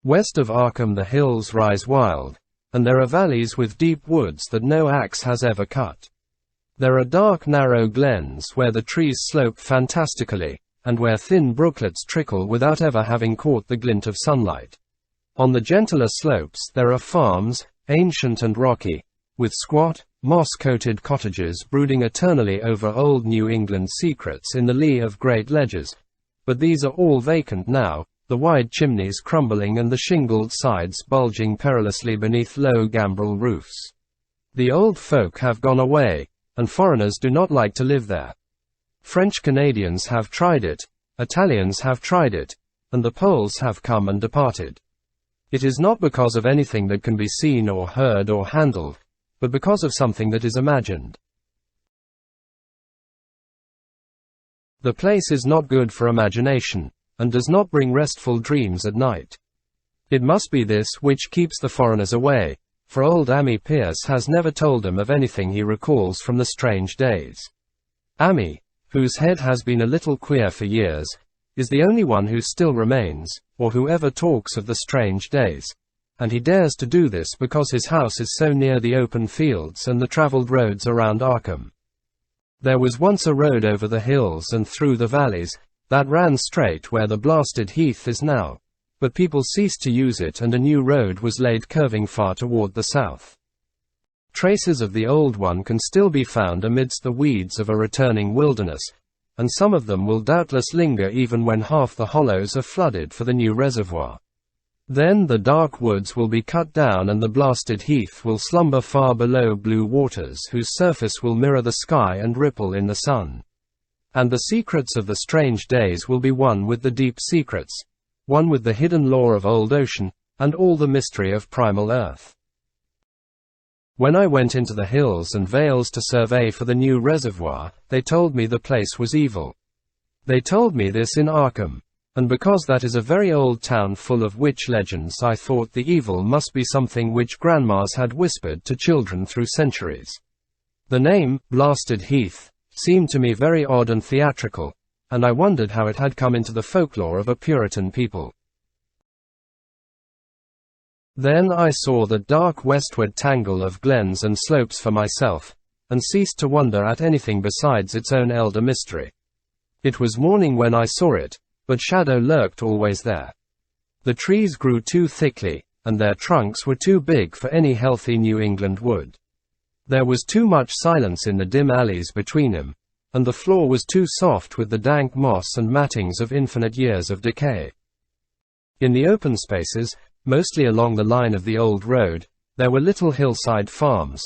West of Arkham the hills rise wild, and there are valleys with deep woods that no axe has ever cut. There are dark narrow glens where the trees slope fantastically, and where thin brooklets trickle without ever having caught the glint of sunlight. On the gentler slopes there are farms, ancient and rocky, with squat, moss-coated cottages brooding eternally over old New England secrets in the lee of great ledges. But these are all vacant now, the wide chimneys crumbling and the shingled sides bulging perilously beneath low gambrel roofs. The old folk have gone away, and foreigners do not like to live there. French Canadians have tried it, Italians have tried it, and the Poles have come and departed. It is not because of anything that can be seen or heard or handled, but because of something that is imagined. The place is not good for imagination, and does not bring restful dreams at night. It must be this which keeps the foreigners away, for old Ammi Pierce has never told them of anything he recalls from the strange days. Ammi, whose head has been a little queer for years, is the only one who still remains, or who ever talks of the strange days, and he dares to do this because his house is so near the open fields and the traveled roads around Arkham. There was once a road over the hills and through the valleys, that ran straight where the blasted heath is now, but people ceased to use it and a new road was laid curving far toward the south. Traces of the old one can still be found amidst the weeds of a returning wilderness, and some of them will doubtless linger even when half the hollows are flooded for the new reservoir. Then the dark woods will be cut down and the blasted heath will slumber far below blue waters whose surface will mirror the sky and ripple in the sun. And the secrets of the strange days will be one with the deep secrets, one with the hidden lore of old ocean, and all the mystery of primal earth. When I went into the hills and vales to survey for the new reservoir, they told me the place was evil. They told me this in Arkham, and because that is a very old town full of witch legends, I thought the evil must be something which grandmas had whispered to children through centuries. The name, Blasted Heath, seemed to me very odd and theatrical, and I wondered how it had come into the folklore of a Puritan people. Then I saw the dark westward tangle of glens and slopes for myself, and ceased to wonder at anything besides its own elder mystery. It was morning when I saw it, but shadow lurked always there. The trees grew too thickly, and their trunks were too big for any healthy New England wood. There was too much silence in the dim alleys between them, and the floor was too soft with the dank moss and mattings of infinite years of decay. In the open spaces, mostly along the line of the old road, there were little hillside farms,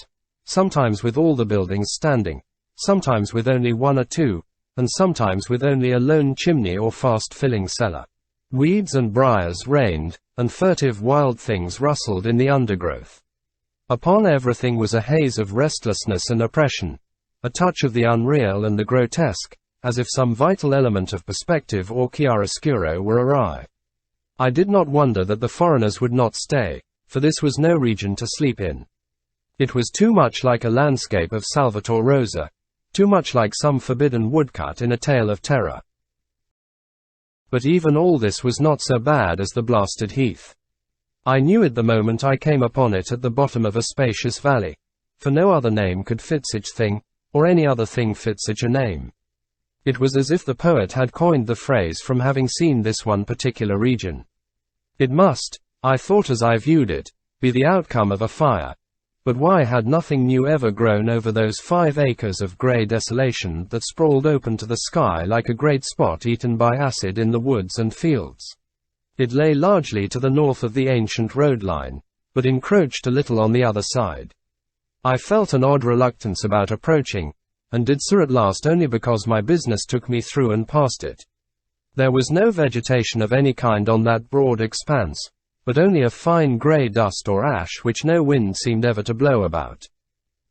sometimes with all the buildings standing, sometimes with only one or two, and sometimes with only a lone chimney or fast-filling cellar. Weeds and briars reigned, and furtive wild things rustled in the undergrowth. Upon everything was a haze of restlessness and oppression, a touch of the unreal and the grotesque, as if some vital element of perspective or chiaroscuro were awry. I did not wonder that the foreigners would not stay, for this was no region to sleep in. It was too much like a landscape of Salvator Rosa, too much like some forbidden woodcut in a tale of terror. But even all this was not so bad as the blasted heath. I knew it the moment I came upon it at the bottom of a spacious valley, for no other name could fit such thing, or any other thing fit such a name. It was as if the poet had coined the phrase from having seen this one particular region. It must, I thought as I viewed it, be the outcome of a fire. But why had nothing new ever grown over those 5 acres of grey desolation that sprawled open to the sky like a great spot eaten by acid in the woods and fields? It lay largely to the north of the ancient road line, but encroached a little on the other side. I felt an odd reluctance about approaching, and did so at last only because my business took me through and past it. There was no vegetation of any kind on that broad expanse, but only a fine grey dust or ash which no wind seemed ever to blow about.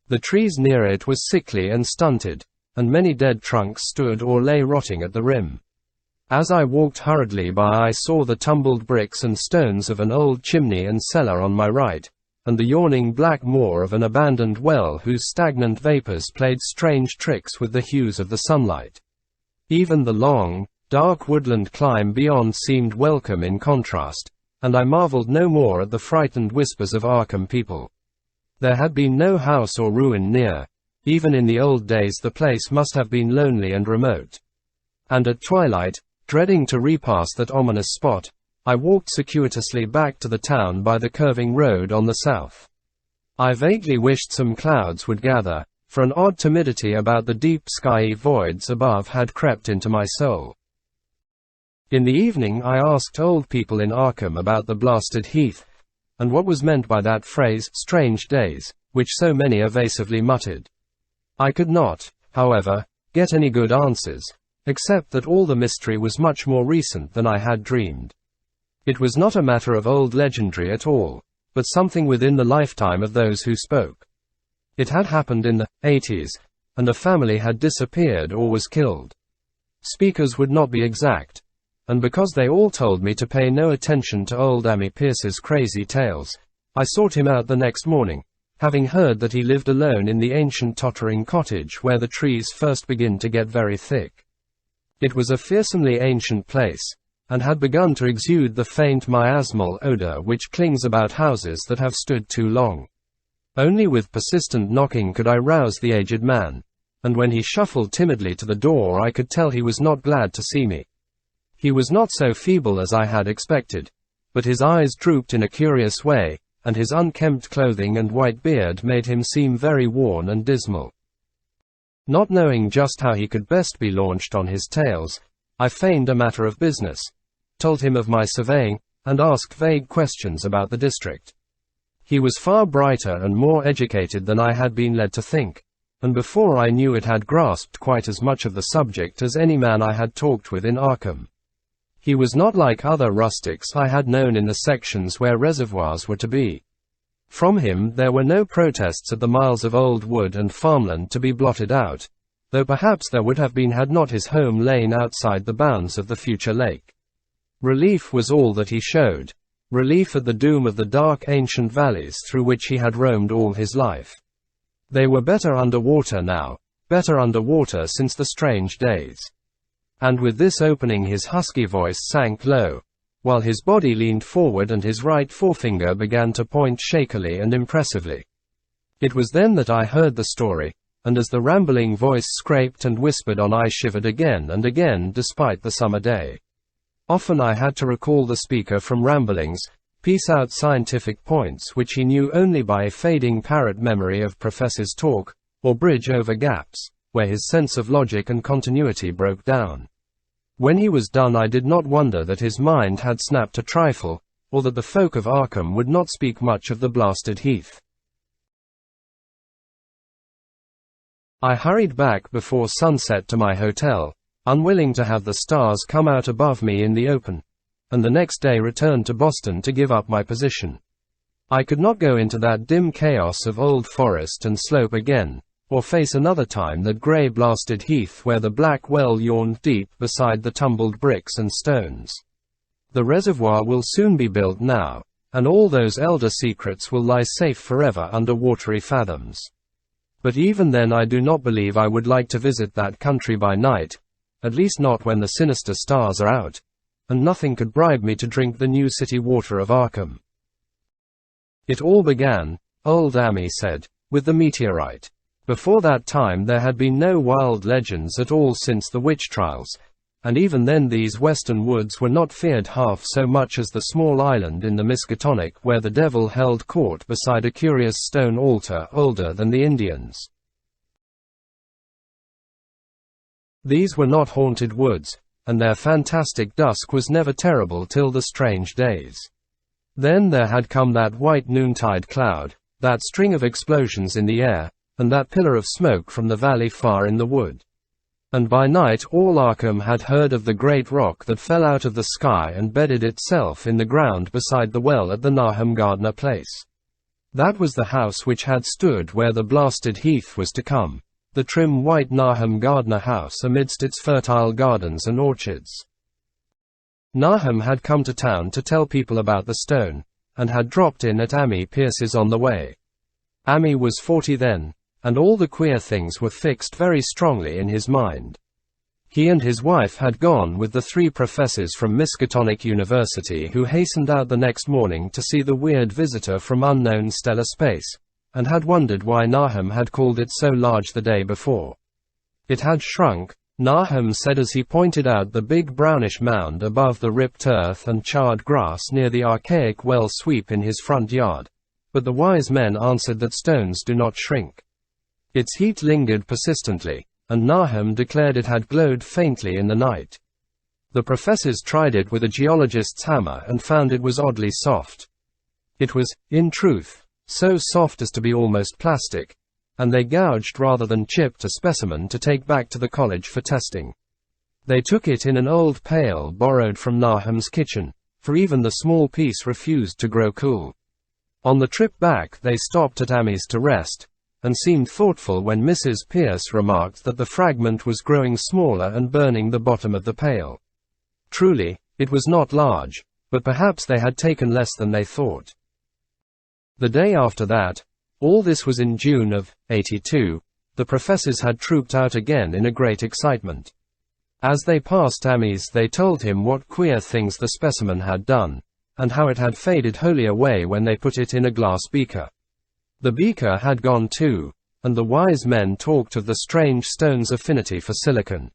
The trees near it were sickly and stunted, and many dead trunks stood or lay rotting at the rim. As I walked hurriedly by, I saw the tumbled bricks and stones of an old chimney and cellar on my right, and the yawning black maw of an abandoned well whose stagnant vapors played strange tricks with the hues of the sunlight. Even the long, dark woodland climb beyond seemed welcome in contrast, and I marveled no more at the frightened whispers of Arkham people. There had been no house or ruin near. Even in the old days the place must have been lonely and remote. And at twilight, dreading to repass that ominous spot, I walked circuitously back to the town by the curving road on the south. I vaguely wished some clouds would gather, for an odd timidity about the deep skyey voids above had crept into my soul. In the evening I asked old people in Arkham about the blasted heath, and what was meant by that phrase, strange days, which so many evasively muttered. I could not, however, get any good answers, except that all the mystery was much more recent than I had dreamed. It was not a matter of old legendary at all, but something within the lifetime of those who spoke. It had happened in the 80s, and a family had disappeared or was killed. Speakers would not be exact, and because they all told me to pay no attention to old Ammi Pierce's crazy tales, I sought him out the next morning, having heard that he lived alone in the ancient tottering cottage where the trees first begin to get very thick. It was a fearsomely ancient place, and had begun to exude the faint miasmal odor which clings about houses that have stood too long. Only with persistent knocking could I rouse the aged man, and when he shuffled timidly to the door I could tell he was not glad to see me. He was not so feeble as I had expected, but his eyes drooped in a curious way, and his unkempt clothing and white beard made him seem very worn and dismal. Not knowing just how he could best be launched on his tales, I feigned a matter of business, told him of my surveying, and asked vague questions about the district. He was far brighter and more educated than I had been led to think, and before I knew it had grasped quite as much of the subject as any man I had talked with in Arkham. He was not like other rustics I had known in the sections where reservoirs were to be. From him there were no protests at the miles of old wood and farmland to be blotted out, though perhaps there would have been had not his home lain outside the bounds of the future lake. Relief was all that he showed. Relief at the doom of the dark ancient valleys through which he had roamed all his life. They were better underwater now, better underwater since the strange days. And with this opening his husky voice sank low, while his body leaned forward and his right forefinger began to point shakily and impressively. It was then that I heard the story, and as the rambling voice scraped and whispered on I shivered again and again despite the summer day. Often I had to recall the speaker from ramblings, piece out scientific points which he knew only by a fading parrot memory of professors' talk, or bridge over gaps, where his sense of logic and continuity broke down. When he was done I did not wonder that his mind had snapped a trifle, or that the folk of Arkham would not speak much of the blasted heath. I hurried back before sunset to my hotel, unwilling to have the stars come out above me in the open, and the next day returned to Boston to give up my position. I could not go into that dim chaos of old forest and slope again, or face another time that grey blasted heath where the black well yawned deep beside the tumbled bricks and stones. The reservoir will soon be built now, and all those elder secrets will lie safe forever under watery fathoms. But even then I do not believe I would like to visit that country by night, at least not when the sinister stars are out, and nothing could bribe me to drink the new city water of Arkham. It all began, old Ammi said, with the meteorite. Before that time there had been no wild legends at all since the witch trials, and even then these western woods were not feared half so much as the small island in the Miskatonic where the devil held court beside a curious stone altar older than the Indians. These were not haunted woods, and their fantastic dusk was never terrible till the strange days. Then there had come that white noontide cloud, that string of explosions in the air, and that pillar of smoke from the valley far in the wood. And by night all Arkham had heard of the great rock that fell out of the sky and bedded itself in the ground beside the well at the Nahum Gardner place. That was the house which had stood where the blasted heath was to come. The trim white Nahum Gardner house amidst its fertile gardens and orchards. Nahum had come to town to tell people about the stone, and had dropped in at Ammi Pierce's on the way. Ammi was 40 then, and all the queer things were fixed very strongly in his mind. He and his wife had gone with the 3 professors from Miskatonic University who hastened out the next morning to see the weird visitor from unknown stellar space, and had wondered why Nahum had called it so large the day before. It had shrunk, Nahum said as he pointed out the big brownish mound above the ripped earth and charred grass near the archaic well sweep in his front yard, but the wise men answered that stones do not shrink. Its heat lingered persistently, and Nahum declared it had glowed faintly in the night. The professors tried it with a geologist's hammer and found it was oddly soft. It was, in truth, so soft as to be almost plastic, and they gouged rather than chipped a specimen to take back to the college for testing. They took it in an old pail borrowed from Nahum's kitchen, for even the small piece refused to grow cool. On the trip back they stopped at Amy's to rest, and seemed thoughtful when Mrs. Pierce remarked that the fragment was growing smaller and burning the bottom of the pail. Truly, it was not large, but perhaps they had taken less than they thought. The day after that, all this was in June of '82, the professors had trooped out again in a great excitement. As they passed Amy's they told him what queer things the specimen had done, and how it had faded wholly away when they put it in a glass beaker. The beaker had gone too, and the wise men talked of the strange stone's affinity for silicon.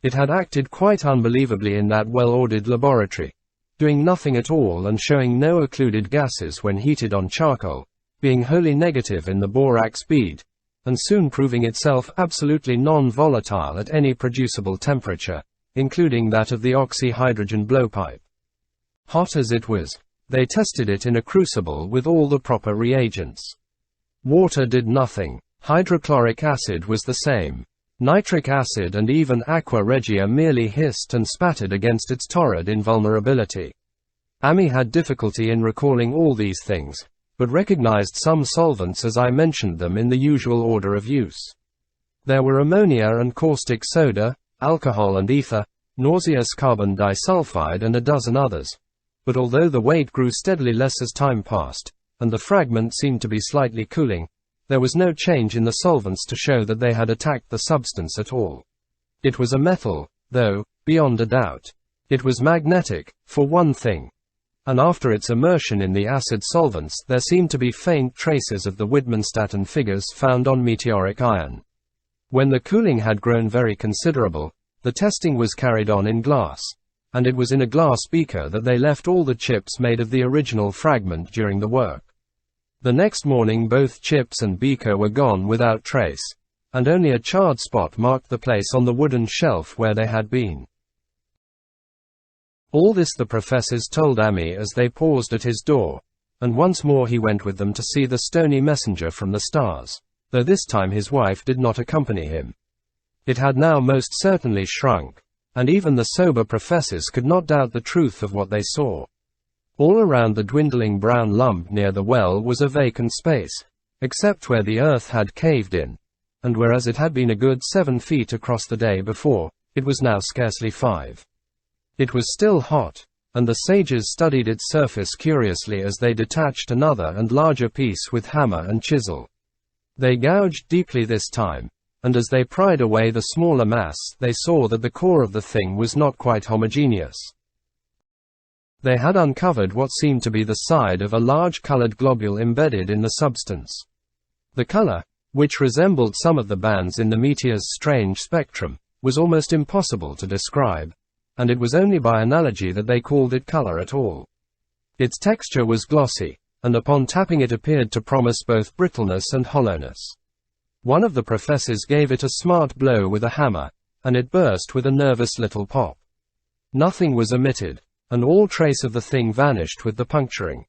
It had acted quite unbelievably in that well-ordered laboratory, doing nothing at all and showing no occluded gases when heated on charcoal, being wholly negative in the borax bead, and soon proving itself absolutely non-volatile at any producible temperature, including that of the oxy-hydrogen blowpipe. Hot as it was, they tested it in a crucible with all the proper reagents. Water did nothing. Hydrochloric acid was the same. Nitric acid and even aqua regia merely hissed and spattered against its torrid invulnerability. Amy had difficulty in recalling all these things, but recognized some solvents as I mentioned them in the usual order of use. There were ammonia and caustic soda, alcohol and ether, nauseous carbon disulfide and a dozen others. But although the weight grew steadily less as time passed, and the fragment seemed to be slightly cooling, there was no change in the solvents to show that they had attacked the substance at all. It was a metal, though, beyond a doubt. It was magnetic, for one thing. And after its immersion in the acid solvents there seemed to be faint traces of the Widmanstatten figures found on meteoric iron. When the cooling had grown very considerable, the testing was carried on in glass, and it was in a glass beaker that they left all the chips made of the original fragment during the work. The next morning both chips and beaker were gone without trace, and only a charred spot marked the place on the wooden shelf where they had been. All this the professors told Amy as they paused at his door, and once more he went with them to see the stony messenger from the stars, though this time his wife did not accompany him. It had now most certainly shrunk, and even the sober professors could not doubt the truth of what they saw. All around the dwindling brown lump near the well was a vacant space, except where the earth had caved in, and whereas it had been a good 7 feet across the day before, it was now scarcely 5. It was still hot, and the sages studied its surface curiously as they detached another and larger piece with hammer and chisel. They gouged deeply this time, and as they pried away the smaller mass they saw that the core of the thing was not quite homogeneous. They had uncovered what seemed to be the side of a large colored globule embedded in the substance. The color, which resembled some of the bands in the meteor's strange spectrum, was almost impossible to describe, and it was only by analogy that they called it color at all. Its texture was glossy, and upon tapping it appeared to promise both brittleness and hollowness. One of the professors gave it a smart blow with a hammer, and it burst with a nervous little pop. Nothing was omitted, and all trace of the thing vanished with the puncturing.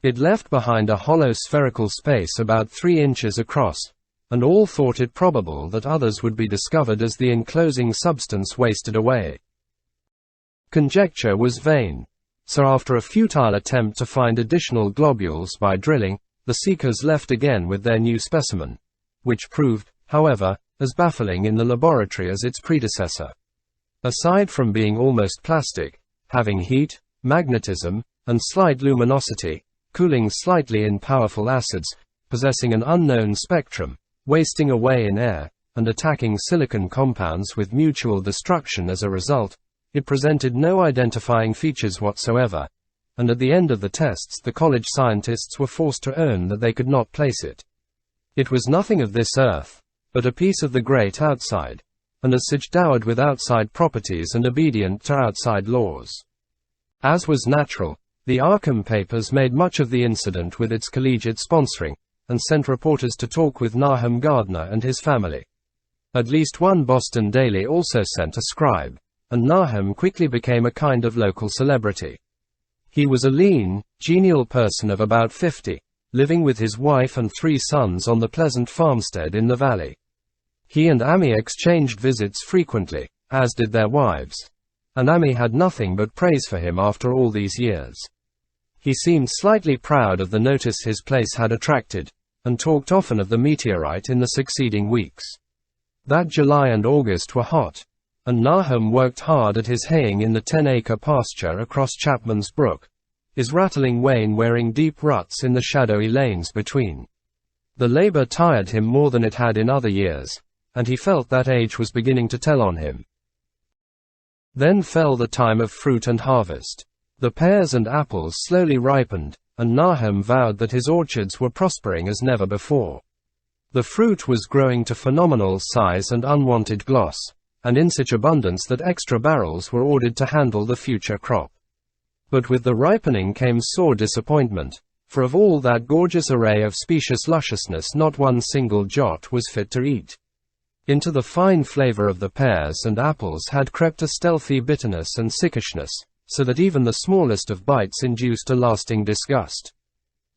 It left behind a hollow spherical space about 3 inches across, and all thought it probable that others would be discovered as the enclosing substance wasted away. Conjecture was vain, so after a futile attempt to find additional globules by drilling, the seekers left again with their new specimen, which proved, however, as baffling in the laboratory as its predecessor. Aside from being almost plastic, having heat, magnetism, and slight luminosity, cooling slightly in powerful acids, possessing an unknown spectrum, wasting away in air, and attacking silicon compounds with mutual destruction as a result, it presented no identifying features whatsoever, and at the end of the tests the college scientists were forced to own that they could not place it. It was nothing of this earth, but a piece of the great outside, and as such dowered with outside properties and obedient to outside laws. As was natural, the Arkham papers made much of the incident with its collegiate sponsoring, and sent reporters to talk with Nahum Gardner and his family. At least one Boston daily also sent a scribe, and Nahum quickly became a kind of local celebrity. He was a lean, genial person of about 50, living with his wife and 3 sons on the pleasant farmstead in the valley. He and Amy exchanged visits frequently, as did their wives, and Amy had nothing but praise for him after all these years. He seemed slightly proud of the notice his place had attracted, and talked often of the meteorite in the succeeding weeks. That July and August were hot, and Nahum worked hard at his haying in the 10-acre pasture across Chapman's Brook, his rattling wain wearing deep ruts in the shadowy lanes between. The labor tired him more than it had in other years, and he felt that age was beginning to tell on him. Then fell the time of fruit and harvest. The pears and apples slowly ripened, and Nahum vowed that his orchards were prospering as never before. The fruit was growing to phenomenal size and unwanted gloss, and in such abundance that extra barrels were ordered to handle the future crop. But with the ripening came sore disappointment, for of all that gorgeous array of specious lusciousness not one single jot was fit to eat. Into the fine flavor of the pears and apples had crept a stealthy bitterness and sickishness, so that even the smallest of bites induced a lasting disgust.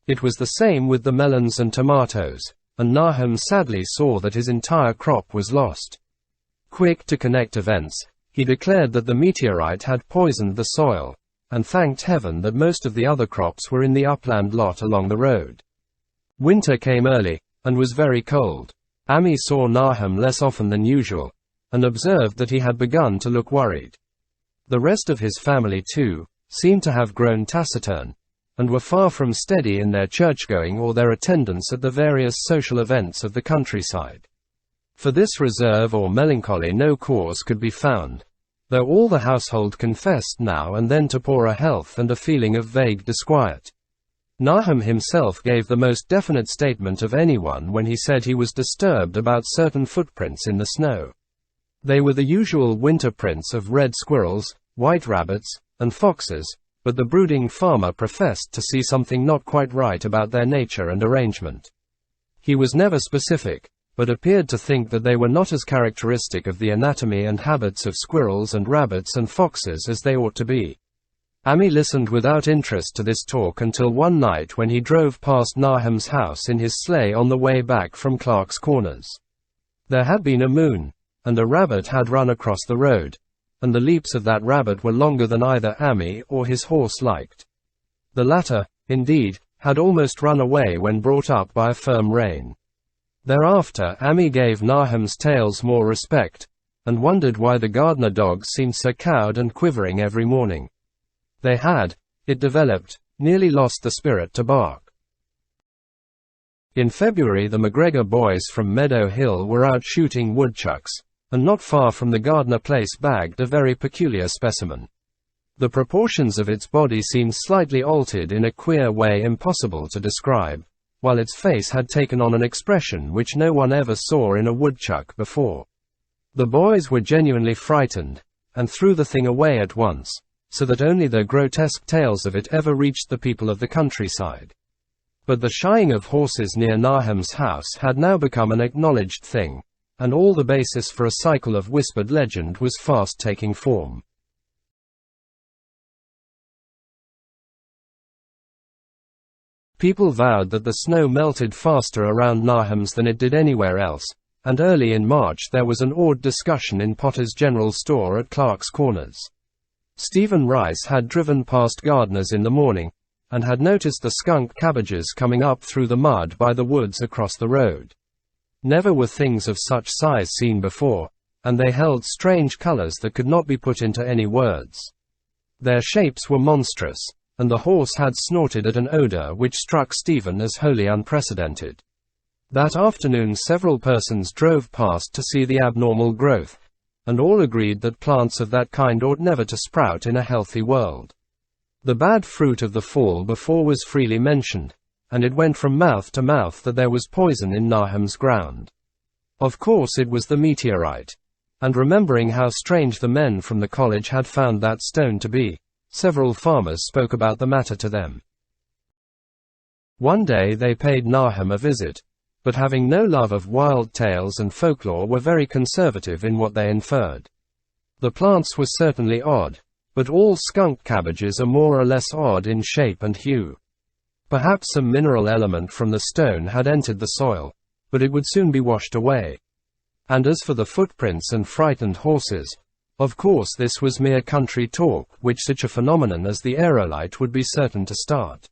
It was the same with the melons and tomatoes, and Nahum sadly saw that his entire crop was lost. Quick to connect events, he declared that the meteorite had poisoned the soil, and thanked heaven that most of the other crops were in the upland lot along the road. Winter came early, and was very cold. Amy saw Nahum less often than usual, and observed that he had begun to look worried. The rest of his family, too, seemed to have grown taciturn, and were far from steady in their church-going or their attendance at the various social events of the countryside. For this reserve or melancholy no cause could be found, though all the household confessed now and then to poorer health and a feeling of vague disquiet. Nahum himself gave the most definite statement of anyone when he said he was disturbed about certain footprints in the snow. They were the usual winter prints of red squirrels, white rabbits, and foxes, but the brooding farmer professed to see something not quite right about their nature and arrangement. He was never specific, but appeared to think that they were not as characteristic of the anatomy and habits of squirrels and rabbits and foxes as they ought to be. Amy listened without interest to this talk until one night when he drove past Nahum's house in his sleigh on the way back from Clark's Corners. There had been a moon, and a rabbit had run across the road, and the leaps of that rabbit were longer than either Amy or his horse liked. The latter, indeed, had almost run away when brought up by a firm rein. Thereafter Amy gave Nahum's tales more respect, and wondered why the Gardner dogs seemed so cowed and quivering every morning. They had, it developed, nearly lost the spirit to bark. In February the McGregor boys from Meadow Hill were out shooting woodchucks, and not far from the Gardner place bagged a very peculiar specimen. The proportions of its body seemed slightly altered in a queer way impossible to describe, while its face had taken on an expression which no one ever saw in a woodchuck before. The boys were genuinely frightened, and threw the thing away at once, so that only the grotesque tales of it ever reached the people of the countryside. But the shying of horses near Nahum's house had now become an acknowledged thing, and all the basis for a cycle of whispered legend was fast taking form. People vowed that the snow melted faster around Nahum's than it did anywhere else, and early in March there was an awed discussion in Potter's General Store at Clark's Corners. Stephen Rice had driven past Gardner's in the morning, and had noticed the skunk cabbages coming up through the mud by the woods across the road. Never were things of such size seen before, and they held strange colors that could not be put into any words. Their shapes were monstrous, and the horse had snorted at an odor which struck Stephen as wholly unprecedented. That afternoon several persons drove past to see the abnormal growth, and all agreed that plants of that kind ought never to sprout in a healthy world. The bad fruit of the fall before was freely mentioned, and it went from mouth to mouth that there was poison in Nahum's ground. Of course it was the meteorite. And remembering how strange the men from the college had found that stone to be, several farmers spoke about the matter to them. One day they paid Nahum a visit, but having no love of wild tales and folklore were very conservative in what they inferred. The plants were certainly odd, but all skunk cabbages are more or less odd in shape and hue. Perhaps some mineral element from the stone had entered the soil, but it would soon be washed away. And as for the footprints and frightened horses, of course this was mere country talk which such a phenomenon as the aerolite would be certain to start.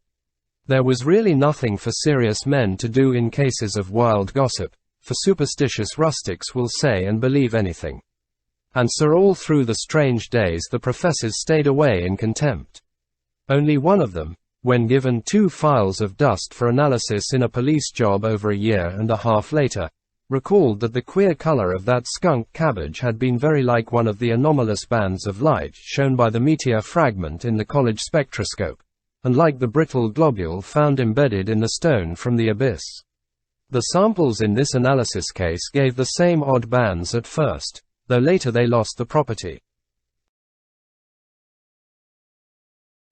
There was really nothing for serious men to do in cases of wild gossip, for superstitious rustics will say and believe anything. And so all through the strange days the professors stayed away in contempt. Only one of them, when given 2 files of dust for analysis in a police job over a year and a half later, recalled that the queer color of that skunk cabbage had been very like one of the anomalous bands of light shown by the meteor fragment in the college spectroscope, and like the brittle globule found embedded in the stone from the abyss. The samples in this analysis case gave the same odd bands at first, though later they lost the property.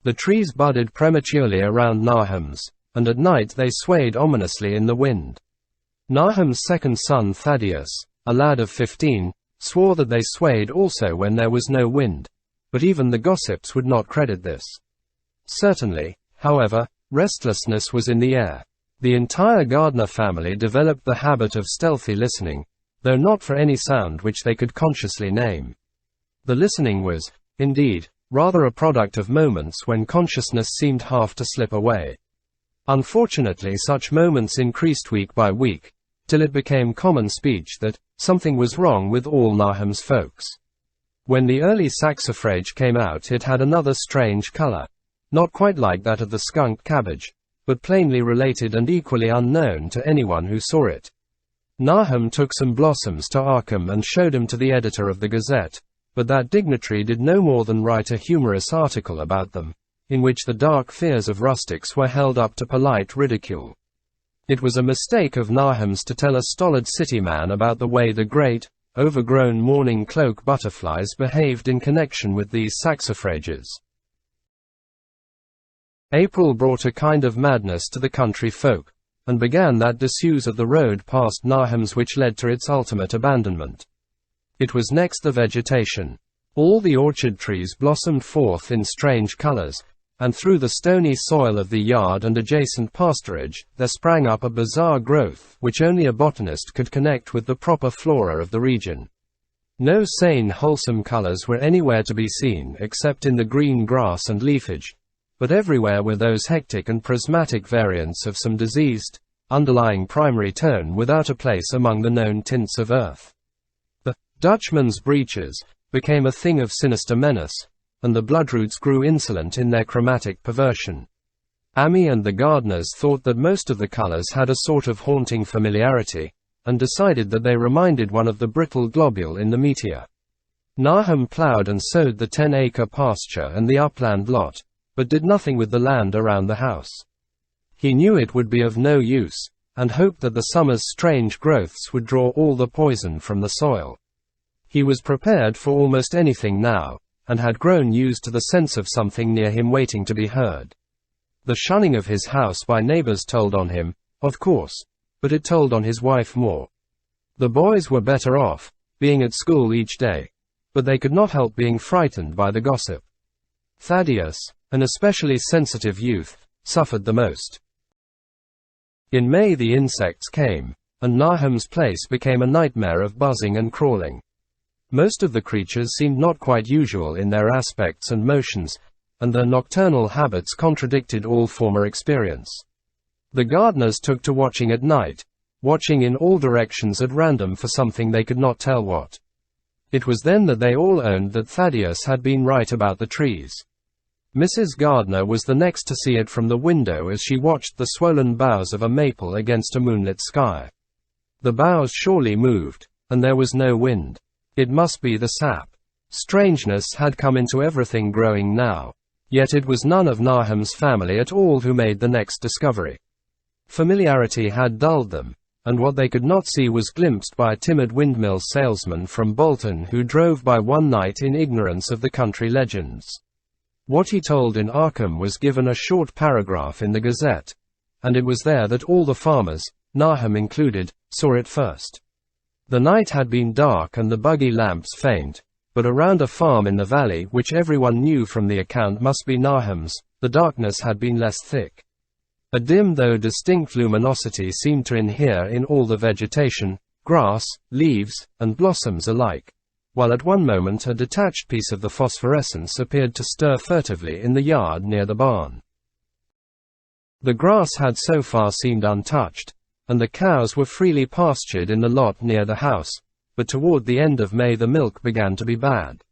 The trees budded prematurely around Nahum's, and at night they swayed ominously in the wind. Nahum's second son Thaddeus, a lad of 15, swore that they swayed also when there was no wind, but even the gossips would not credit this. Certainly, however, restlessness was in the air. The entire Gardner family developed the habit of stealthy listening, though not for any sound which they could consciously name. The listening was, indeed, rather a product of moments when consciousness seemed half to slip away. Unfortunately, such moments increased week by week, till it became common speech that something was wrong with all Nahum's folks. When the early saxifrage came out, it had another strange color, not quite like that of the skunk cabbage, but plainly related and equally unknown to anyone who saw it. Nahum took some blossoms to Arkham and showed them to the editor of the Gazette, but that dignitary did no more than write a humorous article about them, in which the dark fears of rustics were held up to polite ridicule. It was a mistake of Nahum's to tell a stolid city man about the way the great, overgrown morning cloak butterflies behaved in connection with these saxifrages. April brought a kind of madness to the country folk, and began that disuse of the road past Nahum's which led to its ultimate abandonment. It was next the vegetation. All the orchard trees blossomed forth in strange colors, and through the stony soil of the yard and adjacent pasturage, there sprang up a bizarre growth which only a botanist could connect with the proper flora of the region. No sane, wholesome colors were anywhere to be seen except in the green grass and leafage, but everywhere were those hectic and prismatic variants of some diseased, underlying primary tone without a place among the known tints of earth. The Dutchman's breeches became a thing of sinister menace, and the bloodroots grew insolent in their chromatic perversion. Amy and the gardeners thought that most of the colors had a sort of haunting familiarity, and decided that they reminded one of the brittle globule in the meteor. Nahum plowed and sowed the 10-acre pasture and the upland lot, but did nothing with the land around the house. He knew it would be of no use, and hoped that the summer's strange growths would draw all the poison from the soil. He was prepared for almost anything now, and had grown used to the sense of something near him waiting to be heard. The shunning of his house by neighbors told on him, of course, but it told on his wife more. The boys were better off, being at school each day, but they could not help being frightened by the gossip. Thaddeus, an especially sensitive youth, suffered the most. In May the insects came, and Nahum's place became a nightmare of buzzing and crawling. Most of the creatures seemed not quite usual in their aspects and motions, and their nocturnal habits contradicted all former experience. The gardeners took to watching at night, watching in all directions at random for something they could not tell what. It was then that they all owned that Thaddeus had been right about the trees. Mrs. Gardner was the next to see it from the window as she watched the swollen boughs of a maple against a moonlit sky. The boughs surely moved, and there was no wind. It must be the sap. Strangeness had come into everything growing now. Yet it was none of Naham's family at all who made the next discovery. Familiarity had dulled them, and what they could not see was glimpsed by a timid windmill salesman from Bolton who drove by one night in ignorance of the country legends. What he told in Arkham was given a short paragraph in the Gazette, and it was there that all the farmers, Naham included, saw it first. The night had been dark and the buggy lamps faint, but around a farm in the valley, which everyone knew from the account must be Naham's, the darkness had been less thick. A dim though distinct luminosity seemed to inhere in all the vegetation, grass, leaves, and blossoms alike, while at one moment a detached piece of the phosphorescence appeared to stir furtively in the yard near the barn. The grass had so far seemed untouched, and the cows were freely pastured in the lot near the house, but toward the end of May the milk began to be bad.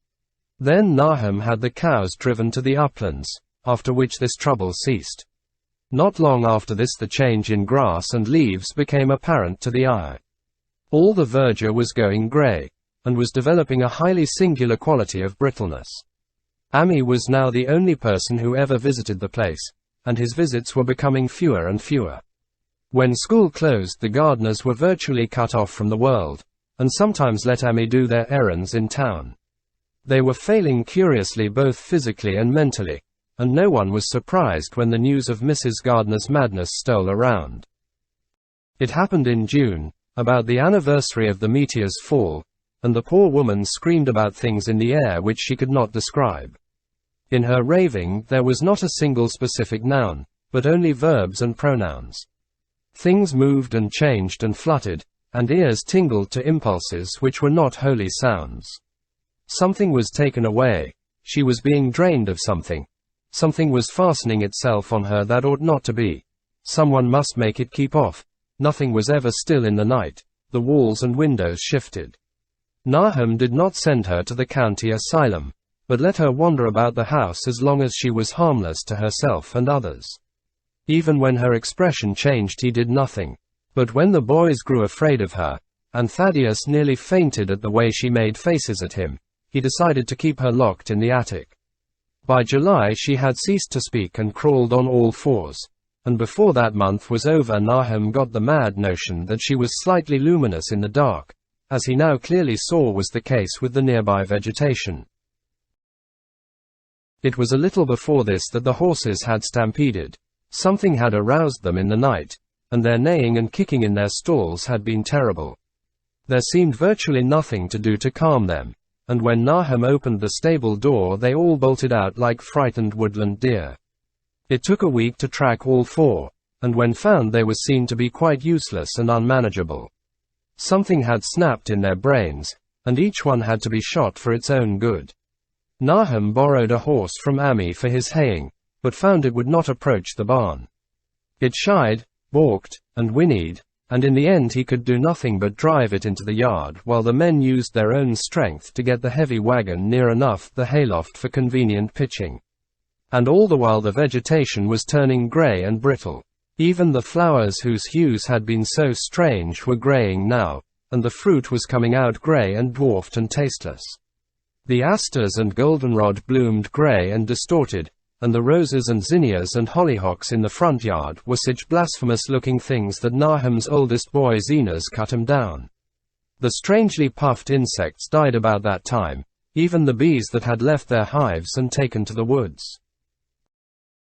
Then Naham had the cows driven to the uplands, after which this trouble ceased. Not long after this the change in grass and leaves became apparent to the eye. All the verdure was going grey, and was developing a highly singular quality of brittleness. Amy was now the only person who ever visited the place, and his visits were becoming fewer and fewer. When school closed, the Gardners were virtually cut off from the world, and sometimes let Amy do their errands in town. They were failing curiously both physically and mentally, and no one was surprised when the news of Mrs. Gardner's madness stole around. It happened in June, about the anniversary of the meteor's fall, and the poor woman screamed about things in the air which she could not describe. In her raving there was not a single specific noun, but only verbs and pronouns. Things moved and changed and fluttered, and ears tingled to impulses which were not holy sounds. Something was taken away. She was being drained of something. Something was fastening itself on her that ought not to be. Someone must make it keep off. Nothing was ever still in the night. The walls and windows shifted. Naham did not send her to the county asylum, but let her wander about the house as long as she was harmless to herself and others. Even when her expression changed he did nothing. But when the boys grew afraid of her, and Thaddeus nearly fainted at the way she made faces at him, he decided to keep her locked in the attic. By July she had ceased to speak and crawled on all fours, and before that month was over Naham got the mad notion that she was slightly luminous in the dark, as he now clearly saw was the case with the nearby vegetation. It was a little before this that the horses had stampeded. Something had aroused them in the night, and their neighing and kicking in their stalls had been terrible. There seemed virtually nothing to do to calm them, and when Naham opened the stable door they all bolted out like frightened woodland deer. It took a week to track all four, and when found they were seen to be quite useless and unmanageable. Something had snapped in their brains, and each one had to be shot for its own good. Naham borrowed a horse from Amy for his haying, but found it would not approach the barn. It shied, balked, and whinnied, and in the end he could do nothing but drive it into the yard while the men used their own strength to get the heavy wagon near enough the hayloft for convenient pitching. And all the while the vegetation was turning grey and brittle. Even the flowers whose hues had been so strange were greying now, and the fruit was coming out grey and dwarfed and tasteless. The asters and goldenrod bloomed grey and distorted, and the roses and zinnias and hollyhocks in the front yard were such blasphemous-looking things that Naham's oldest boy Zenas cut him down. The strangely puffed insects died about that time, even the bees that had left their hives and taken to the woods.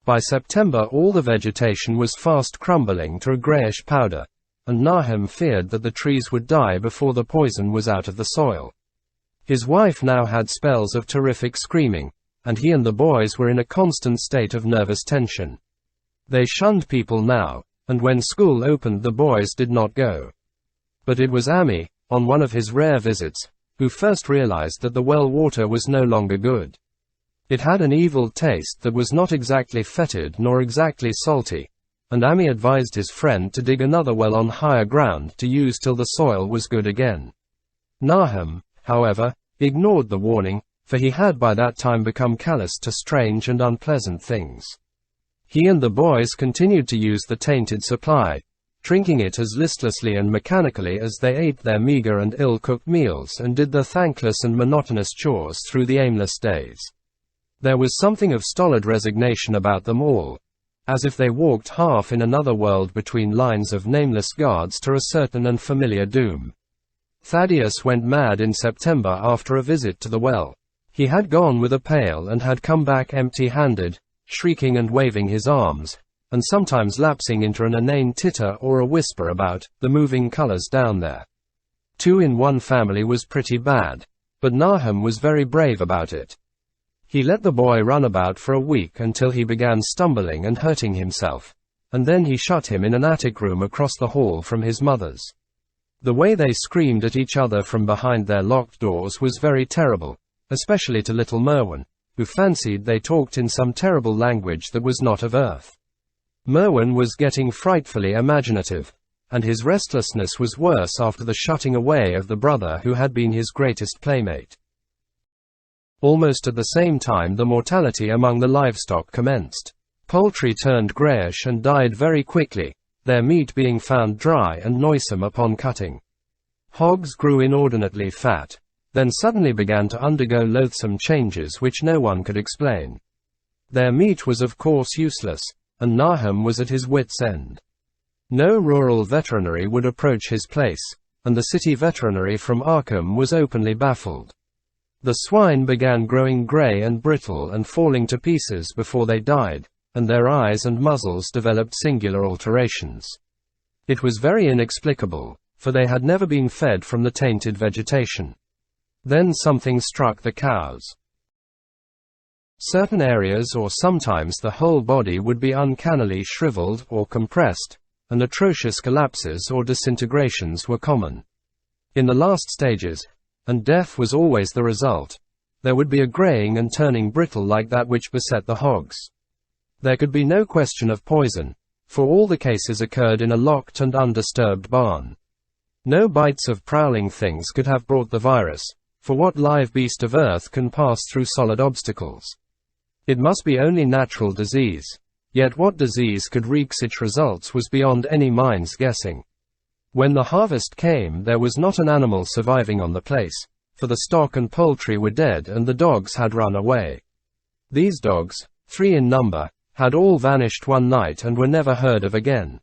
By September all the vegetation was fast crumbling to a greyish powder, and Naham feared that the trees would die before the poison was out of the soil. His wife now had spells of terrific screaming, and he and the boys were in a constant state of nervous tension. They shunned people now, and when school opened the boys did not go. But it was Amy, on one of his rare visits, who first realized that the well water was no longer good. It had an evil taste that was not exactly fetid nor exactly salty, and Amy advised his friend to dig another well on higher ground to use till the soil was good again. Naham, however, ignored the warning, for he had by that time become callous to strange and unpleasant things. He and the boys continued to use the tainted supply, drinking it as listlessly and mechanically as they ate their meager and ill-cooked meals and did their thankless and monotonous chores through the aimless days. There was something of stolid resignation about them all, as if they walked half in another world between lines of nameless guards to a certain and familiar doom. Thaddeus went mad in September after a visit to the well. He had gone with a pail and had come back empty-handed, shrieking and waving his arms, and sometimes lapsing into an inane titter or a whisper about the moving colors down there. 2 in one family was pretty bad, but Nahum was very brave about it. He let the boy run about for a week until he began stumbling and hurting himself, and then he shut him in an attic room across the hall from his mother's. The way they screamed at each other from behind their locked doors was very terrible, especially to little Merwin, who fancied they talked in some terrible language that was not of earth. Merwin was getting frightfully imaginative, and his restlessness was worse after the shutting away of the brother who had been his greatest playmate. Almost at the same time the mortality among the livestock commenced. Poultry turned greyish and died very quickly, their meat being found dry and noisome upon cutting. Hogs grew inordinately fat, then suddenly began to undergo loathsome changes which no one could explain. Their meat was of course useless, and Nahum was at his wits' end. No rural veterinary would approach his place, and the city veterinary from Arkham was openly baffled. The swine began growing grey and brittle and falling to pieces before they died, and their eyes and muzzles developed singular alterations. It was very inexplicable, for they had never been fed from the tainted vegetation. Then something struck the cows. Certain areas or sometimes the whole body would be uncannily shriveled or compressed, and atrocious collapses or disintegrations were common. In the last stages, and death was always the result, there would be a graying and turning brittle like that which beset the hogs. There could be no question of poison, for all the cases occurred in a locked and undisturbed barn. No bites of prowling things could have brought the virus, for what live beast of earth can pass through solid obstacles? It must be only natural disease, yet what disease could wreak such results was beyond any mind's guessing. When the harvest came there was not an animal surviving on the place, for the stock and poultry were dead and the dogs had run away. These dogs, 3 in number, had all vanished one night and were never heard of again.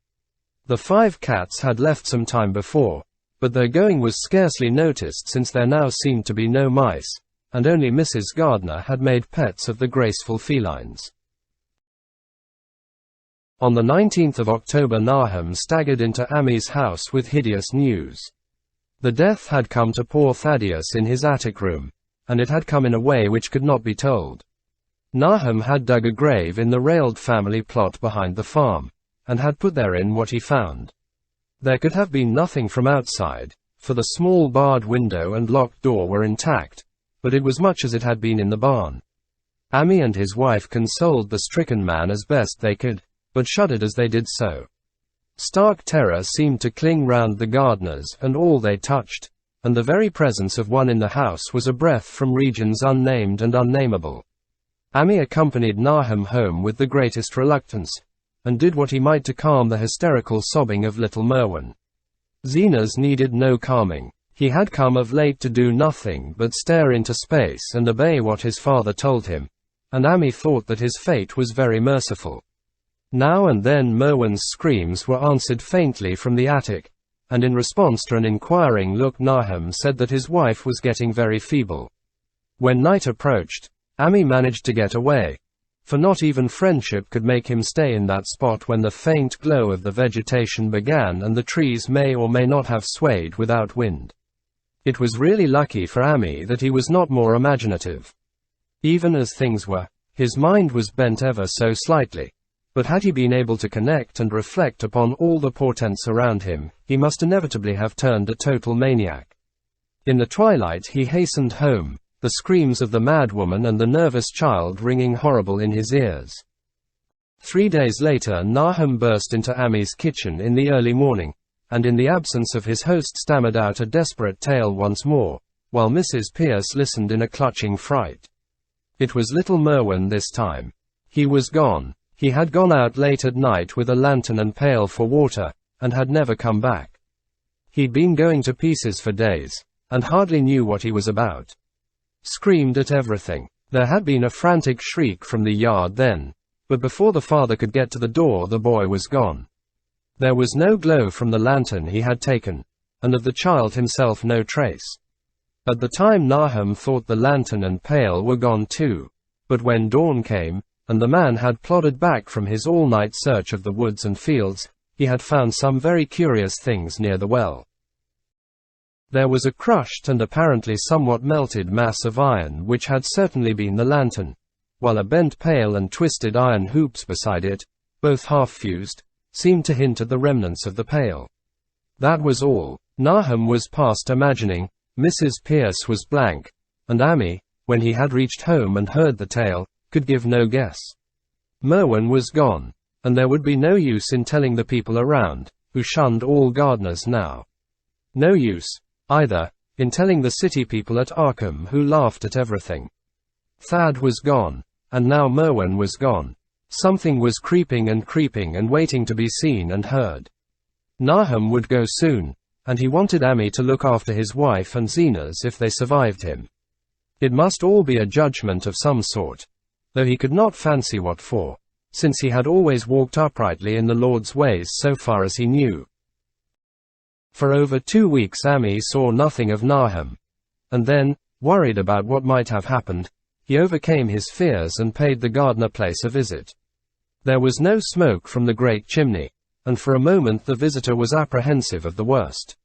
The 5 cats had left some time before, but their going was scarcely noticed since there now seemed to be no mice, and only Mrs. Gardner had made pets of the graceful felines. On the 19th of October Nahum staggered into Amy's house with hideous news. The death had come to poor Thaddeus in his attic room, and it had come in a way which could not be told. Nahum had dug a grave in the railed family plot behind the farm, and had put therein what he found. There could have been nothing from outside, for the small barred window and locked door were intact, but it was much as it had been in the barn. Amy and his wife consoled the stricken man as best they could, but shuddered as they did so. Stark terror seemed to cling round the Gardners and all they touched, and the very presence of one in the house was a breath from regions unnamed and unnameable. Amy accompanied Nahum home with the greatest reluctance, and did what he might to calm the hysterical sobbing of little Merwin. Zenas needed no calming. He had come of late to do nothing but stare into space and obey what his father told him, and Amy thought that his fate was very merciful. Now and then Merwin's screams were answered faintly from the attic, and in response to an inquiring look Nahum said that his wife was getting very feeble. When night approached, Amy managed to get away, for not even friendship could make him stay in that spot when the faint glow of the vegetation began and the trees may or may not have swayed without wind. It was really lucky for Amy that he was not more imaginative. Even as things were, his mind was bent ever so slightly. But had he been able to connect and reflect upon all the portents around him, he must inevitably have turned a total maniac. In the twilight he hastened home, the screams of the madwoman and the nervous child ringing horrible in his ears. 3 days later Nahum burst into Amy's kitchen in the early morning, and in the absence of his host stammered out a desperate tale once more, while Mrs. Pierce listened in a clutching fright. It was little Merwin this time. He was gone. He had gone out late at night with a lantern and pail for water, and had never come back. He'd been going to pieces for days, and hardly knew what he was about. Screamed at everything. There had been a frantic shriek from the yard then, but before the father could get to the door the boy was gone. There was no glow from the lantern he had taken, and of the child himself no trace. At the time Nahum thought the lantern and pail were gone too, but when dawn came, and the man had plodded back from his all-night search of the woods and fields, he had found some very curious things near the well. There was a crushed and apparently somewhat melted mass of iron which had certainly been the lantern, while a bent pail and twisted iron hoops beside it, both half-fused, seemed to hint at the remnants of the pail. That was all. Nahum was past imagining. Mrs. Pierce was blank, and Amy, when he had reached home and heard the tale, could give no guess. Merwin was gone, and there would be no use in telling the people around, who shunned all gardeners now. No use, either, in telling the city people at Arkham who laughed at everything. Thad was gone, and now Merwin was gone. Something was creeping and waiting to be seen and heard. Nahum would go soon, and he wanted Amy to look after his wife and Zenas if they survived him. It must all be a judgment of some sort, though he could not fancy what for, since he had always walked uprightly in the Lord's ways so far as he knew. For over 2 weeks Amy saw nothing of Nahum, and then, worried about what might have happened, he overcame his fears and paid the gardener place a visit. There was no smoke from the great chimney, and for a moment the visitor was apprehensive of the worst.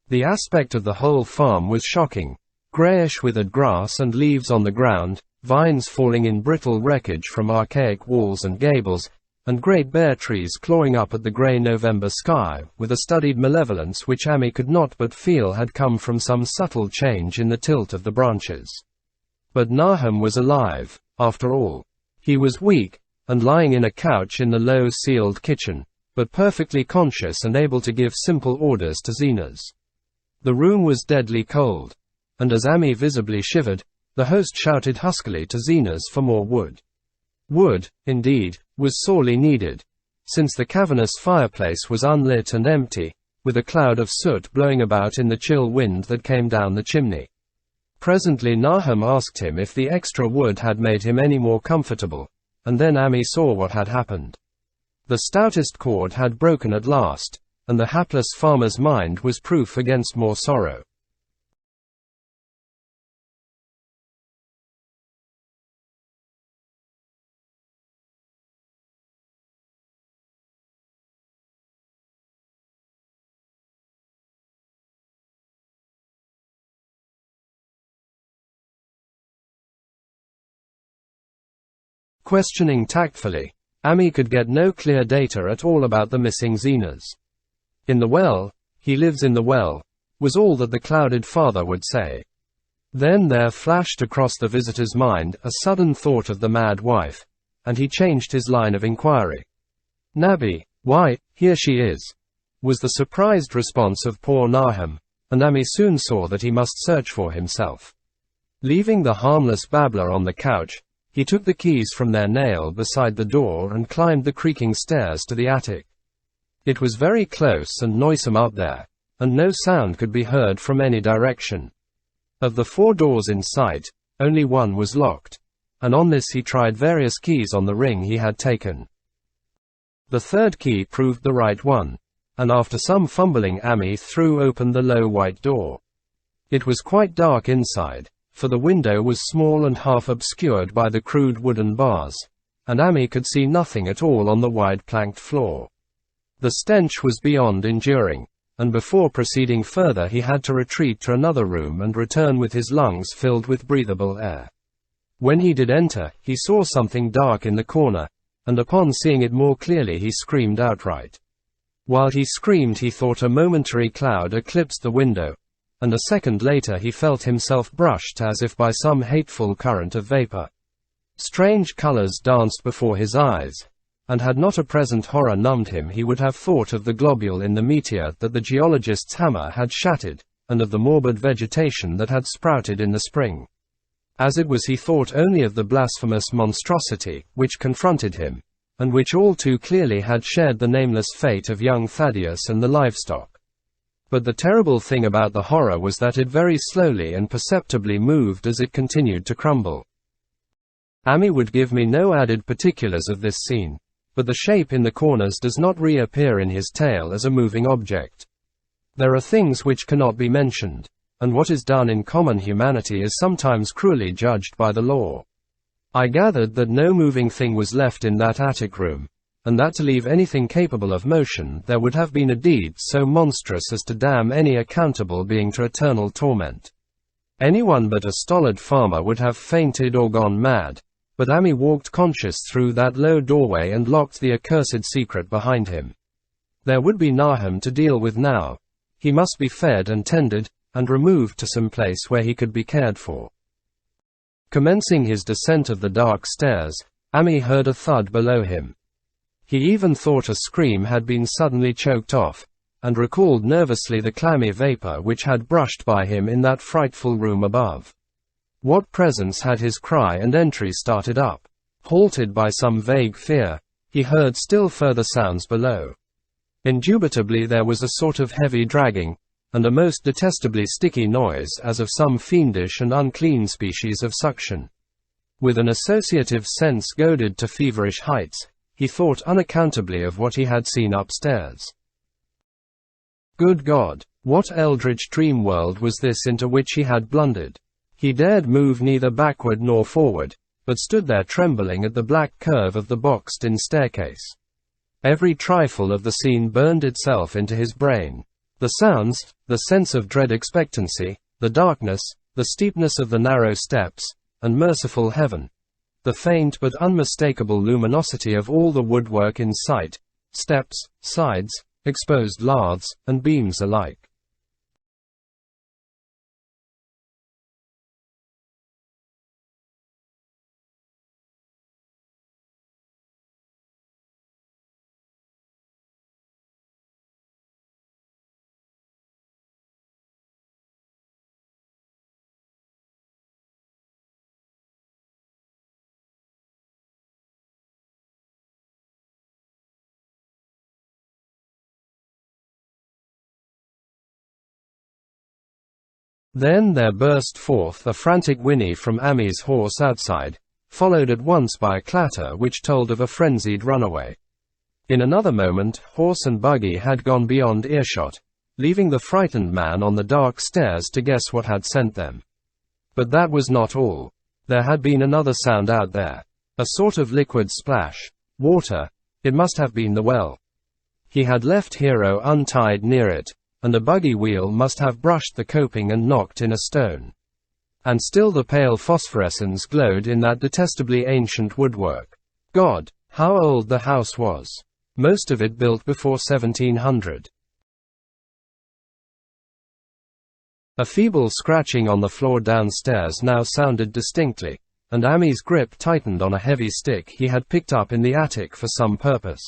The aspect of the whole farm was shocking. Greyish withered grass and leaves on the ground, vines falling in brittle wreckage from archaic walls and gables, and great bare trees clawing up at the grey November sky, with a studied malevolence which Amy could not but feel had come from some subtle change in the tilt of the branches. But Nahum was alive, after all. He was weak, and lying in a couch in the low-ceiled kitchen, but perfectly conscious and able to give simple orders to Zenas. The room was deadly cold, and as Amy visibly shivered, the host shouted huskily to Zenas for more wood. Wood, indeed, was sorely needed, since the cavernous fireplace was unlit and empty, with a cloud of soot blowing about in the chill wind that came down the chimney. Presently Nahum asked him if the extra wood had made him any more comfortable, and then Amy saw what had happened. The stoutest cord had broken at last, and the hapless farmer's mind was proof against more sorrow. Questioning tactfully, Amy could get no clear data at all about the missing Zenas. In the well, he lives in the well, was all that the clouded father would say. Then there flashed across the visitor's mind a sudden thought of the mad wife, and he changed his line of inquiry. "Nabby, why, here she is," was the surprised response of poor Nahum, and Amy soon saw that he must search for himself. Leaving the harmless babbler on the couch, he took the keys from their nail beside the door and climbed the creaking stairs to the attic. It was very close and noisome up there, and no sound could be heard from any direction. Of the 4 doors in sight, only one was locked, and on this he tried various keys on the ring he had taken. The 3rd key proved the right one, and after some fumbling Amy threw open the low white door. It was quite dark inside, for the window was small and half obscured by the crude wooden bars, and Amy could see nothing at all on the wide planked floor. The stench was beyond enduring, and before proceeding further he had to retreat to another room and return with his lungs filled with breathable air. When he did enter, he saw something dark in the corner, and upon seeing it more clearly he screamed outright. While he screamed he thought a momentary cloud eclipsed the window, and a second later he felt himself brushed as if by some hateful current of vapor. Strange colors danced before his eyes, and had not a present horror numbed him he would have thought of the globule in the meteor that the geologist's hammer had shattered, and of the morbid vegetation that had sprouted in the spring. As it was, he thought only of the blasphemous monstrosity which confronted him, and which all too clearly had shared the nameless fate of young Thaddeus and the livestock. But the terrible thing about the horror was that it very slowly and perceptibly moved as it continued to crumble. Amy would give me no added particulars of this scene, but the shape in the corners does not reappear in his tale as a moving object. There are things which cannot be mentioned, and what is done in common humanity is sometimes cruelly judged by the law. I gathered that no moving thing was left in that attic room, and that to leave anything capable of motion there would have been a deed so monstrous as to damn any accountable being to eternal torment. Anyone but a stolid farmer would have fainted or gone mad, but Amy walked conscious through that low doorway and locked the accursed secret behind him. There would be Nahum to deal with now. He must be fed and tended, and removed to some place where he could be cared for. Commencing his descent of the dark stairs, Amy heard a thud below him. He even thought a scream had been suddenly choked off, and recalled nervously the clammy vapor which had brushed by him in that frightful room above. What presence had his cry and entry started up? Halted by some vague fear, he heard still further sounds below. Indubitably there was a sort of heavy dragging, and a most detestably sticky noise as of some fiendish and unclean species of suction. With an associative sense goaded to feverish heights, he thought unaccountably of what he had seen upstairs. Good God! What eldritch dream world was this into which he had blundered? He dared move neither backward nor forward, but stood there trembling at the black curve of the boxed-in staircase. Every trifle of the scene burned itself into his brain. The sounds, the sense of dread expectancy, the darkness, the steepness of the narrow steps, and merciful heaven. The faint but unmistakable luminosity of all the woodwork in sight, steps, sides, exposed laths, and beams alike. Then there burst forth a frantic whinny from Amy's horse outside, followed at once by a clatter which told of a frenzied runaway. In another moment, horse and buggy had gone beyond earshot, leaving the frightened man on the dark stairs to guess what had sent them. But that was not all. There had been another sound out there. A sort of liquid splash. Water. It must have been the well. He had left Hero untied near it, and a buggy wheel must have brushed the coping and knocked in a stone. And still the pale phosphorescence glowed in that detestably ancient woodwork. God, how old the house was! Most of it built before 1700. A feeble scratching on the floor downstairs now sounded distinctly, and Amy's grip tightened on a heavy stick he had picked up in the attic for some purpose.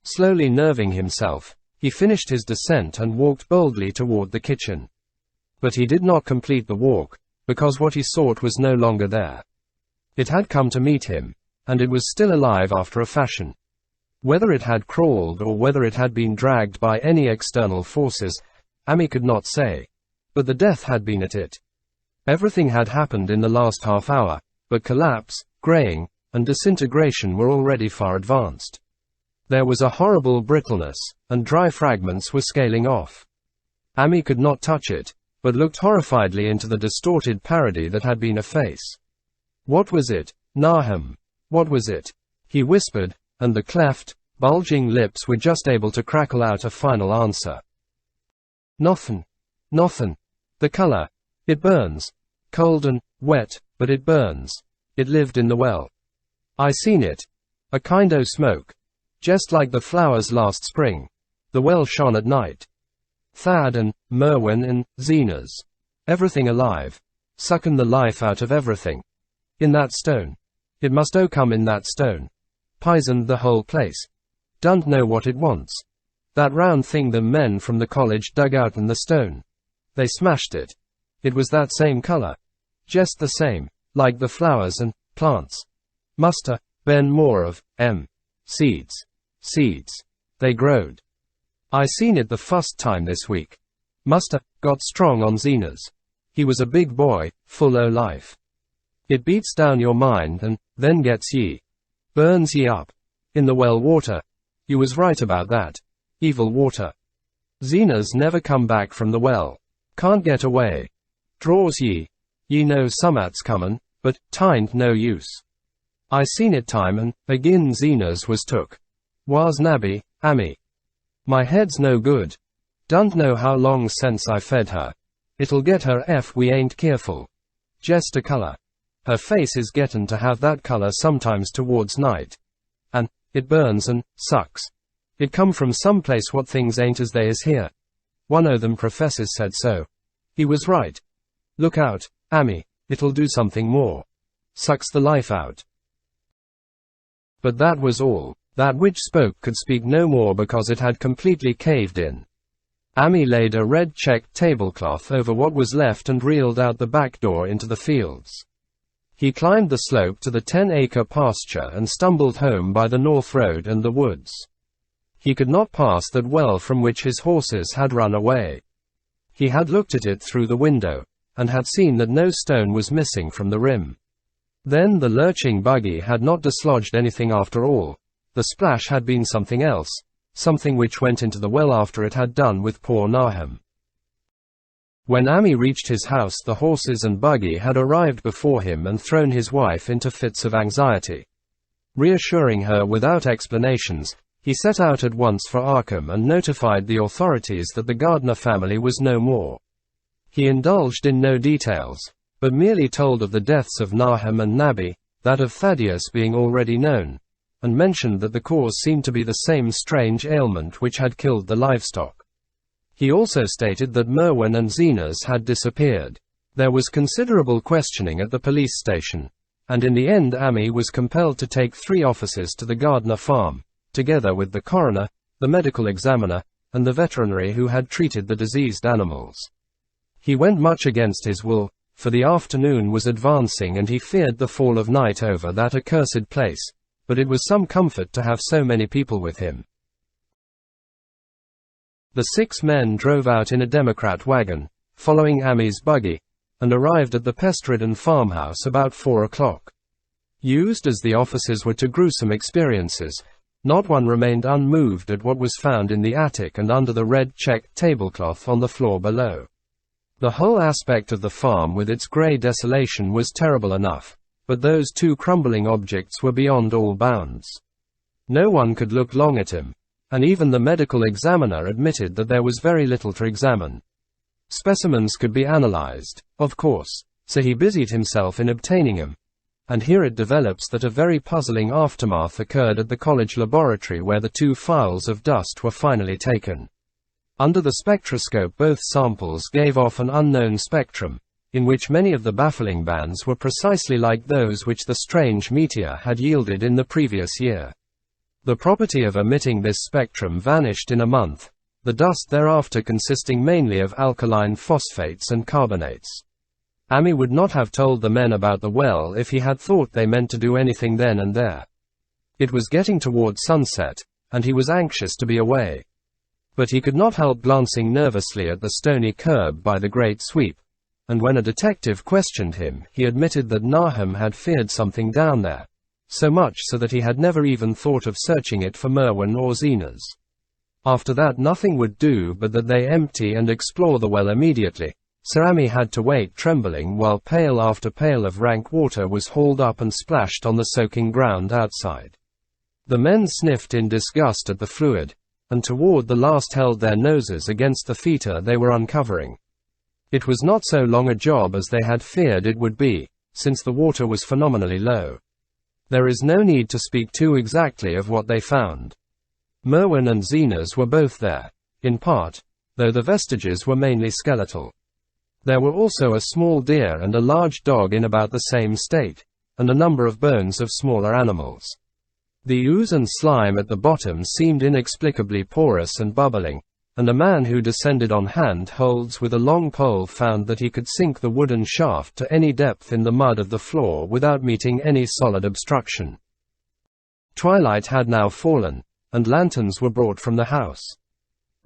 Slowly nerving himself, he finished his descent and walked boldly toward the kitchen. But he did not complete the walk, because what he sought was no longer there. It had come to meet him, and it was still alive after a fashion. Whether it had crawled or whether it had been dragged by any external forces, Amy could not say. But the death had been at it. Everything had happened in the last half hour, but collapse, graying, and disintegration were already far advanced. There was a horrible brittleness, and dry fragments were scaling off. Amy could not touch it, but looked horrifiedly into the distorted parody that had been a face. What was it, Nahum? What was it? He whispered, and the cleft, bulging lips were just able to crackle out a final answer. Nothin'. Nothin'. The color. It burns. Cold and wet, but it burns. It lived in the well. I seen it. A kind o' smoke. Just like the flowers last spring. The well shone at night. Thad and Merwin and Zenas. Everything alive. Suckin' the life out of everything. In that stone. It must o' come in that stone. Pisoned the whole place. Don't know what it wants. That round thing the men from the college dug out in the stone. They smashed it. It was that same color. Just the same, like the flowers and plants. Musta been more of seeds. Seeds. They growed. I seen it the first time this week. Musta got strong on Zenas. He was a big boy, full o' life. It beats down your mind and then gets ye. Burns ye up. In the well water. You was right about that. Evil water. Zenas never come back from the well. Can't get away. Draws ye. Ye know summat's comin', but t'ain't no use. I seen it time and agin Zenas was took. Was nabby, Ammy. My head's no good. Don't know how long since I fed her. It'll get her if we ain't careful. Just a color. Her face is gettin' to have that color sometimes towards night. And it burns and sucks. It come from some place what things ain't as they is here. One o' them professors said so. He was right. Look out, Ammy, it'll do something more. Sucks the life out. But that was all. That which spoke could speak no more because it had completely caved in. Ammy laid a red checked tablecloth over what was left and reeled out the back door into the fields. He climbed the slope to the 10-acre pasture and stumbled home by the north road and the woods. He could not pass that well from which his horses had run away. He had looked at it through the window, and had seen that no stone was missing from the rim. Then the lurching buggy had not dislodged anything after all. The splash had been something else, something which went into the well after it had done with poor Nahum. When Ammy reached his house, the horses and buggy had arrived before him and thrown his wife into fits of anxiety. Reassuring her without explanations, he set out at once for Arkham and notified the authorities that the Gardner family was no more. He indulged in no details, but merely told of the deaths of Nahum and Nabby, that of Thaddeus being already known, and mentioned that the cause seemed to be the same strange ailment which had killed the livestock. He also stated that Merwin and Zenas had disappeared. There was considerable questioning at the police station, and in the end Ammy was compelled to take 3 officers to the Gardner farm, together with the coroner, the medical examiner, and the veterinary who had treated the diseased animals. He went much against his will, for the afternoon was advancing and he feared the fall of night over that accursed place, but it was some comfort to have so many people with him. The 6 men drove out in a Democrat wagon, following Ammy's buggy, and arrived at the Pestridden farmhouse about 4 o'clock. Used as the officers were to gruesome experiences, not one remained unmoved at what was found in the attic and under the red checked tablecloth on the floor below. The whole aspect of the farm with its grey desolation was terrible enough, but those 2 crumbling objects were beyond all bounds. No one could look long at him, and even the medical examiner admitted that there was very little to examine. Specimens could be analyzed, of course, so he busied himself in obtaining them. And here it develops that a very puzzling aftermath occurred at the college laboratory where the 2 files of dust were finally taken. Under the spectroscope both samples gave off an unknown spectrum, in which many of the baffling bands were precisely like those which the strange meteor had yielded in the previous year. The property of emitting this spectrum vanished in a month, the dust thereafter consisting mainly of alkaline phosphates and carbonates. Ammy would not have told the men about the well if he had thought they meant to do anything then and there. It was getting toward sunset, and he was anxious to be away. But he could not help glancing nervously at the stony curb by the great sweep, and when a detective questioned him, he admitted that Nahum had feared something down there, so much so that he had never even thought of searching it for Merwin or Zenas. After that nothing would do but that they empty and explore the well immediately. Sir Ammy had to wait trembling while pail after pail of rank water was hauled up and splashed on the soaking ground outside. The men sniffed in disgust at the fluid, and toward the last held their noses against the fetor they were uncovering. It was not so long a job as they had feared it would be, since the water was phenomenally low. There is no need to speak too exactly of what they found. Merwin and Zenas were both there, in part, though the vestiges were mainly skeletal. There were also a small deer and a large dog in about the same state, and a number of bones of smaller animals. The ooze and slime at the bottom seemed inexplicably porous and bubbling, and a man who descended on hand-holds with a long pole found that he could sink the wooden shaft to any depth in the mud of the floor without meeting any solid obstruction. Twilight had now fallen, and lanterns were brought from the house.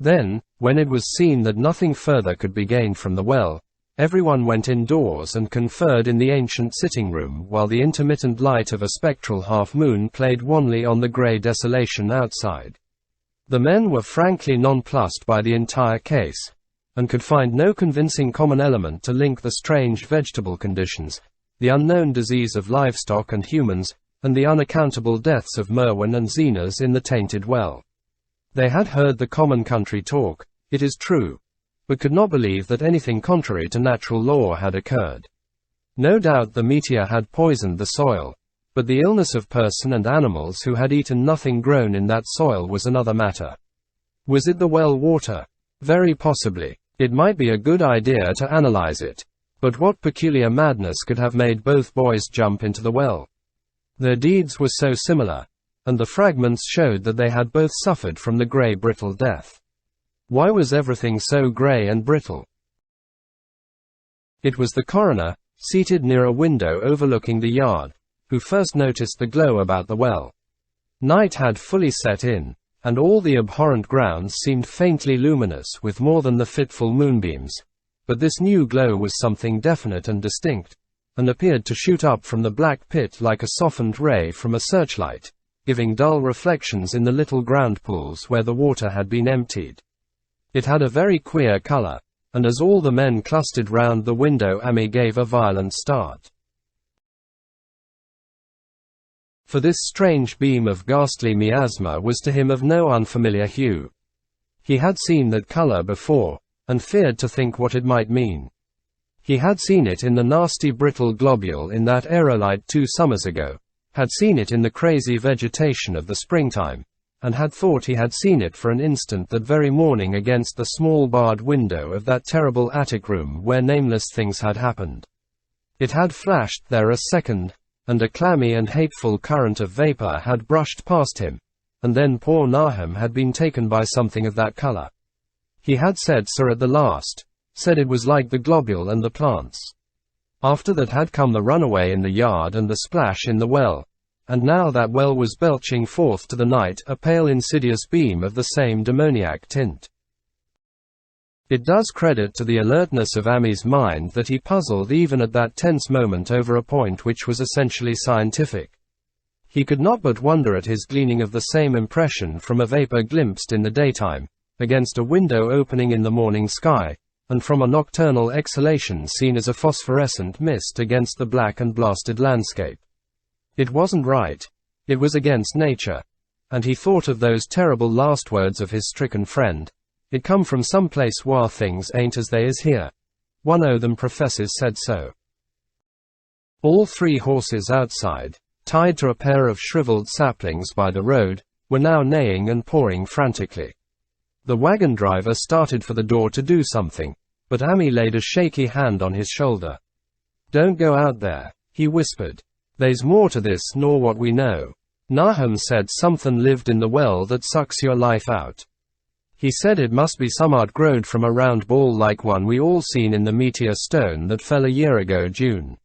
Then, when it was seen that nothing further could be gained from the well, everyone went indoors and conferred in the ancient sitting room while the intermittent light of a spectral half-moon played wanly on the grey desolation outside. The men were frankly nonplussed by the entire case, and could find no convincing common element to link the strange vegetable conditions, the unknown disease of livestock and humans, and the unaccountable deaths of Merwin and Zenas in the tainted well. They had heard the common country talk, it is true, but could not believe that anything contrary to natural law had occurred. No doubt the meteor had poisoned the soil, but the illness of person and animals who had eaten nothing grown in that soil was another matter. Was it the well water? Very possibly. It might be a good idea to analyze it. But what peculiar madness could have made both boys jump into the well? Their deeds were so similar, and the fragments showed that they had both suffered from the grey brittle death. Why was everything so grey and brittle? It was the coroner, seated near a window overlooking the yard, who first noticed the glow about the well. Night had fully set in, and all the abhorrent grounds seemed faintly luminous with more than the fitful moonbeams, but this new glow was something definite and distinct, and appeared to shoot up from the black pit like a softened ray from a searchlight, giving dull reflections in the little ground pools where the water had been emptied. It had a very queer color, and as all the men clustered round the window, Amy gave a violent start. For this strange beam of ghastly miasma was to him of no unfamiliar hue. He had seen that color before, and feared to think what it might mean. He had seen it in the nasty brittle globule in that aerolite 2 summers ago, had seen it in the crazy vegetation of the springtime, and had thought he had seen it for an instant that very morning against the small barred window of that terrible attic room where nameless things had happened. It had flashed there a second, and a clammy and hateful current of vapor had brushed past him, and then poor Nahum had been taken by something of that color. He had said so at the last, said it was like the globule and the plants. After that had come the runaway in the yard and the splash in the well, and now that well was belching forth to the night a pale insidious beam of the same demoniac tint. It does credit to the alertness of Amy's mind that he puzzled even at that tense moment over a point which was essentially scientific. He could not but wonder at his gleaning of the same impression from a vapor glimpsed in the daytime, against a window opening in the morning sky, and from a nocturnal exhalation seen as a phosphorescent mist against the black and blasted landscape. It wasn't right. It was against nature. And he thought of those terrible last words of his stricken friend. It come from some place where things ain't as they is here. One o' them professors said so. All 3 horses outside, tied to a pair of shriveled saplings by the road, were now neighing and pawing frantically. The wagon driver started for the door to do something, but Amy laid a shaky hand on his shoulder. "Don't go out there," he whispered. "There's more to this nor what we know. Nahum said somethin' lived in the well that sucks your life out. He said it must be some art growed from a round ball like one we all seen in the meteor stone that fell a year ago June.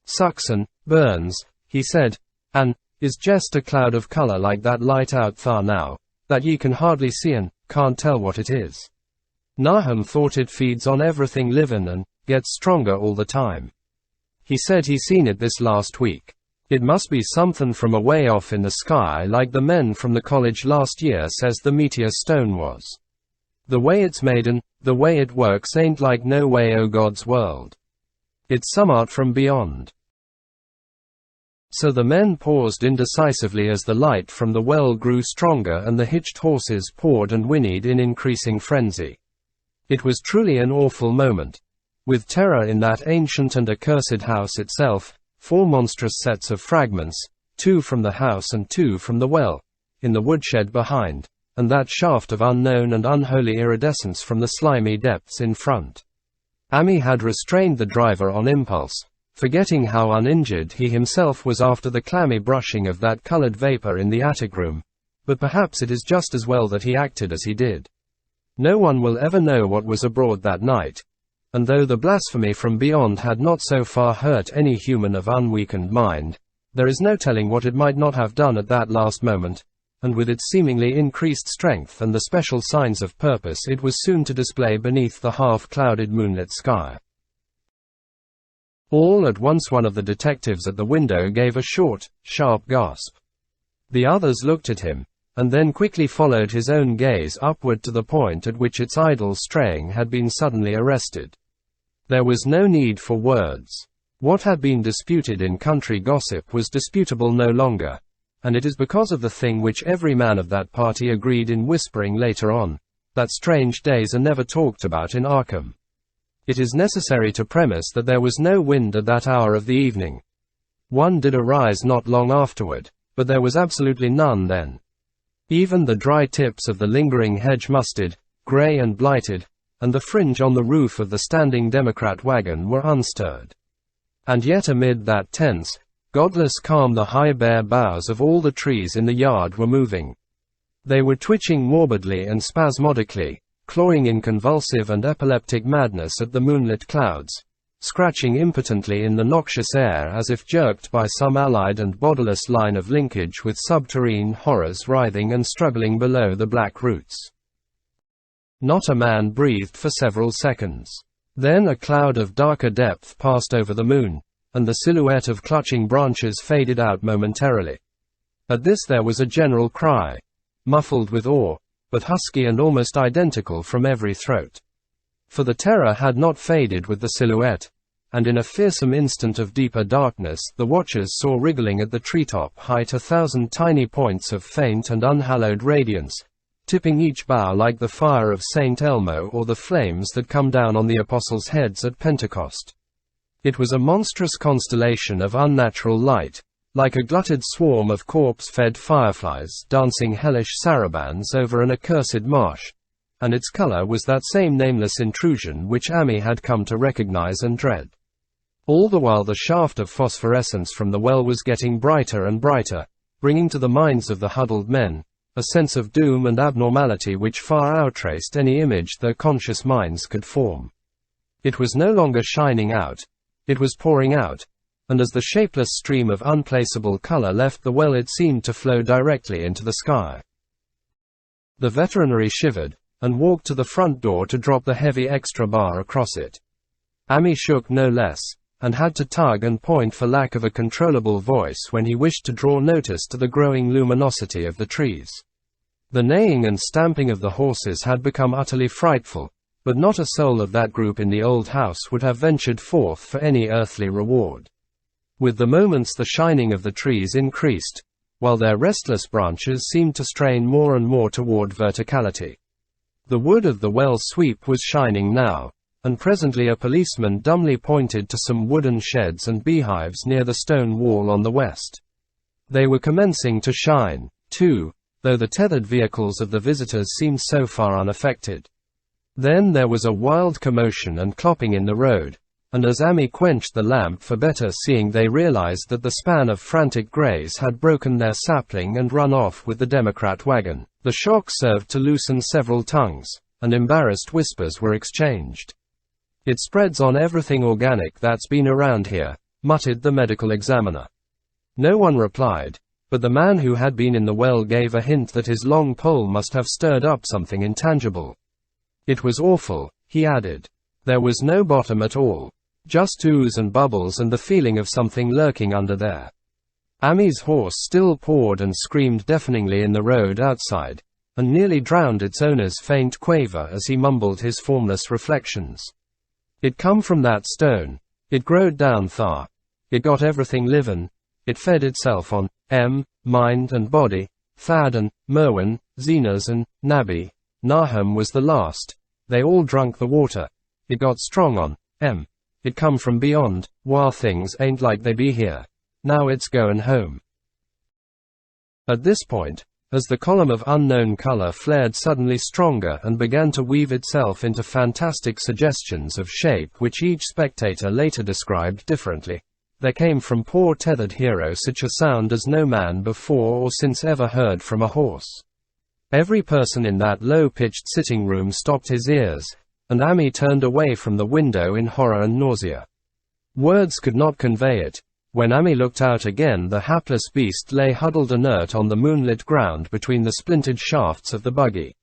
Sucks and burns, he said, and is jest a cloud of color like that light out thar now, that ye can hardly see and can't tell what it is. Nahum thought it feeds on everything livin' and gets stronger all the time. He said he seen it this last week. It must be somethin' from a way off in the sky like the men from the college last year says the meteor stone was. The way it's made and the way it works ain't like no way o' God's world. It's some art from beyond." So the men paused indecisively as the light from the well grew stronger and the hitched horses pawed and whinnied in increasing frenzy. It was truly an awful moment. With terror in that ancient and accursed house itself, 4 monstrous sets of fragments, 2 from the house and 2 from the well, in the woodshed behind, and that shaft of unknown and unholy iridescence from the slimy depths in front. Amy had restrained the driver on impulse, forgetting how uninjured he himself was after the clammy brushing of that colored vapor in the attic room, but perhaps it is just as well that he acted as he did. No one will ever know what was abroad that night. And though the blasphemy from beyond had not so far hurt any human of unweakened mind, there is no telling what it might not have done at that last moment, and with its seemingly increased strength and the special signs of purpose it was soon to display beneath the half-clouded moonlit sky. All at once one of the detectives at the window gave a short, sharp gasp. The others looked at him, and then quickly followed his own gaze upward to the point at which its idle straying had been suddenly arrested. There was no need for words. What had been disputed in country gossip was disputable no longer, and it is because of the thing which every man of that party agreed in whispering later on, that strange days are never talked about in Arkham. It is necessary to premise that there was no wind at that hour of the evening. One did arise not long afterward, but there was absolutely none then. Even the dry tips of the lingering hedge musted, grey and blighted, and the fringe on the roof of the standing Democrat wagon were unstirred. And yet amid that tense, godless calm the high bare boughs of all the trees in the yard were moving. They were twitching morbidly and spasmodically, clawing in convulsive and epileptic madness at the moonlit clouds, scratching impotently in the noxious air as if jerked by some allied and bodiless line of linkage with subterrene horrors writhing and struggling below the black roots. Not a man breathed for several seconds. Then a cloud of darker depth passed over the moon, and the silhouette of clutching branches faded out momentarily. At this there was a general cry, muffled with awe, but husky and almost identical from every throat. For the terror had not faded with the silhouette, and in a fearsome instant of deeper darkness the watchers saw wriggling at the treetop height 1,000 tiny points of faint and unhallowed radiance, tipping each bough like the fire of Saint Elmo or the flames that come down on the apostles' heads at Pentecost. It was a monstrous constellation of unnatural light, like a glutted swarm of corpse-fed fireflies dancing hellish sarabands over an accursed marsh, and its color was that same nameless intrusion which Amy had come to recognize and dread. All the while the shaft of phosphorescence from the well was getting brighter and brighter, bringing to the minds of the huddled men a sense of doom and abnormality which far outtraced any image their conscious minds could form. It was no longer shining out, it was pouring out, and as the shapeless stream of unplaceable color left the well it seemed to flow directly into the sky. The veterinary shivered, and walked to the front door to drop the heavy extra bar across it. Amy shook no less, and had to tug and point for lack of a controllable voice when he wished to draw notice to the growing luminosity of the trees. The neighing and stamping of the horses had become utterly frightful, but not a soul of that group in the old house would have ventured forth for any earthly reward. With the moments the shining of the trees increased, while their restless branches seemed to strain more and more toward verticality. The wood of the well sweep was shining now, and presently a policeman dumbly pointed to some wooden sheds and beehives near the stone wall on the west. They were commencing to shine, too, though the tethered vehicles of the visitors seemed so far unaffected. Then there was a wild commotion and clopping in the road, and as Amy quenched the lamp for better seeing they realized that the span of frantic greys had broken their sapling and run off with the Democrat wagon. The shock served to loosen several tongues, and embarrassed whispers were exchanged. "It spreads on everything organic that's been around here," muttered the medical examiner. No one replied, but the man who had been in the well gave a hint that his long pole must have stirred up something intangible. "It was awful," he added. "There was no bottom at all. Just ooze and bubbles and the feeling of something lurking under there." Amy's horse still pawed and screamed deafeningly in the road outside, and nearly drowned its owner's faint quaver as he mumbled his formless reflections. "It come from that stone. It growed down thar. It got everything livin'. It fed itself on mind and body. Thad and Merwin, Zenas and Nabby. Nahum was the last. They all drunk the water. It got strong on It come from beyond, where things ain't like they be here. Now it's goin' home." At this point, as the column of unknown color flared suddenly stronger and began to weave itself into fantastic suggestions of shape which each spectator later described differently, there came from poor tethered hero such a sound as no man before or since ever heard from a horse. Every person in that low-pitched sitting room stopped his ears, and Amy turned away from the window in horror and nausea. Words could not convey it. When Amy looked out again, the hapless beast lay huddled inert on the moonlit ground between the splintered shafts of the buggy.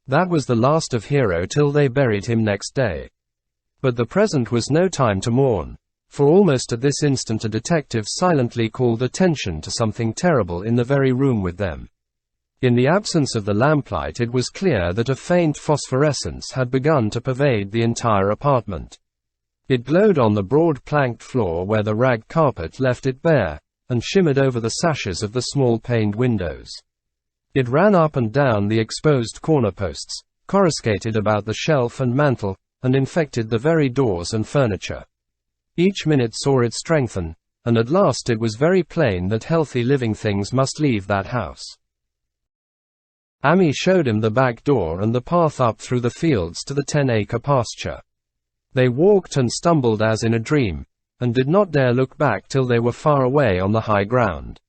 That was the last of Hero till they buried him next day. But the present was no time to mourn, for almost at this instant a detective silently called attention to something terrible in the very room with them. In the absence of the lamplight, it was clear that a faint phosphorescence had begun to pervade the entire apartment. It glowed on the broad planked floor where the rag carpet left it bare, and shimmered over the sashes of the small paned windows. It ran up and down the exposed corner posts, coruscated about the shelf and mantel, and infected the very doors and furniture. Each minute saw it strengthen, and at last it was very plain that healthy living things must leave that house. Amy showed him the back door and the path up through the fields to the 10-acre pasture. They walked and stumbled as in a dream, and did not dare look back till they were far away on the high ground.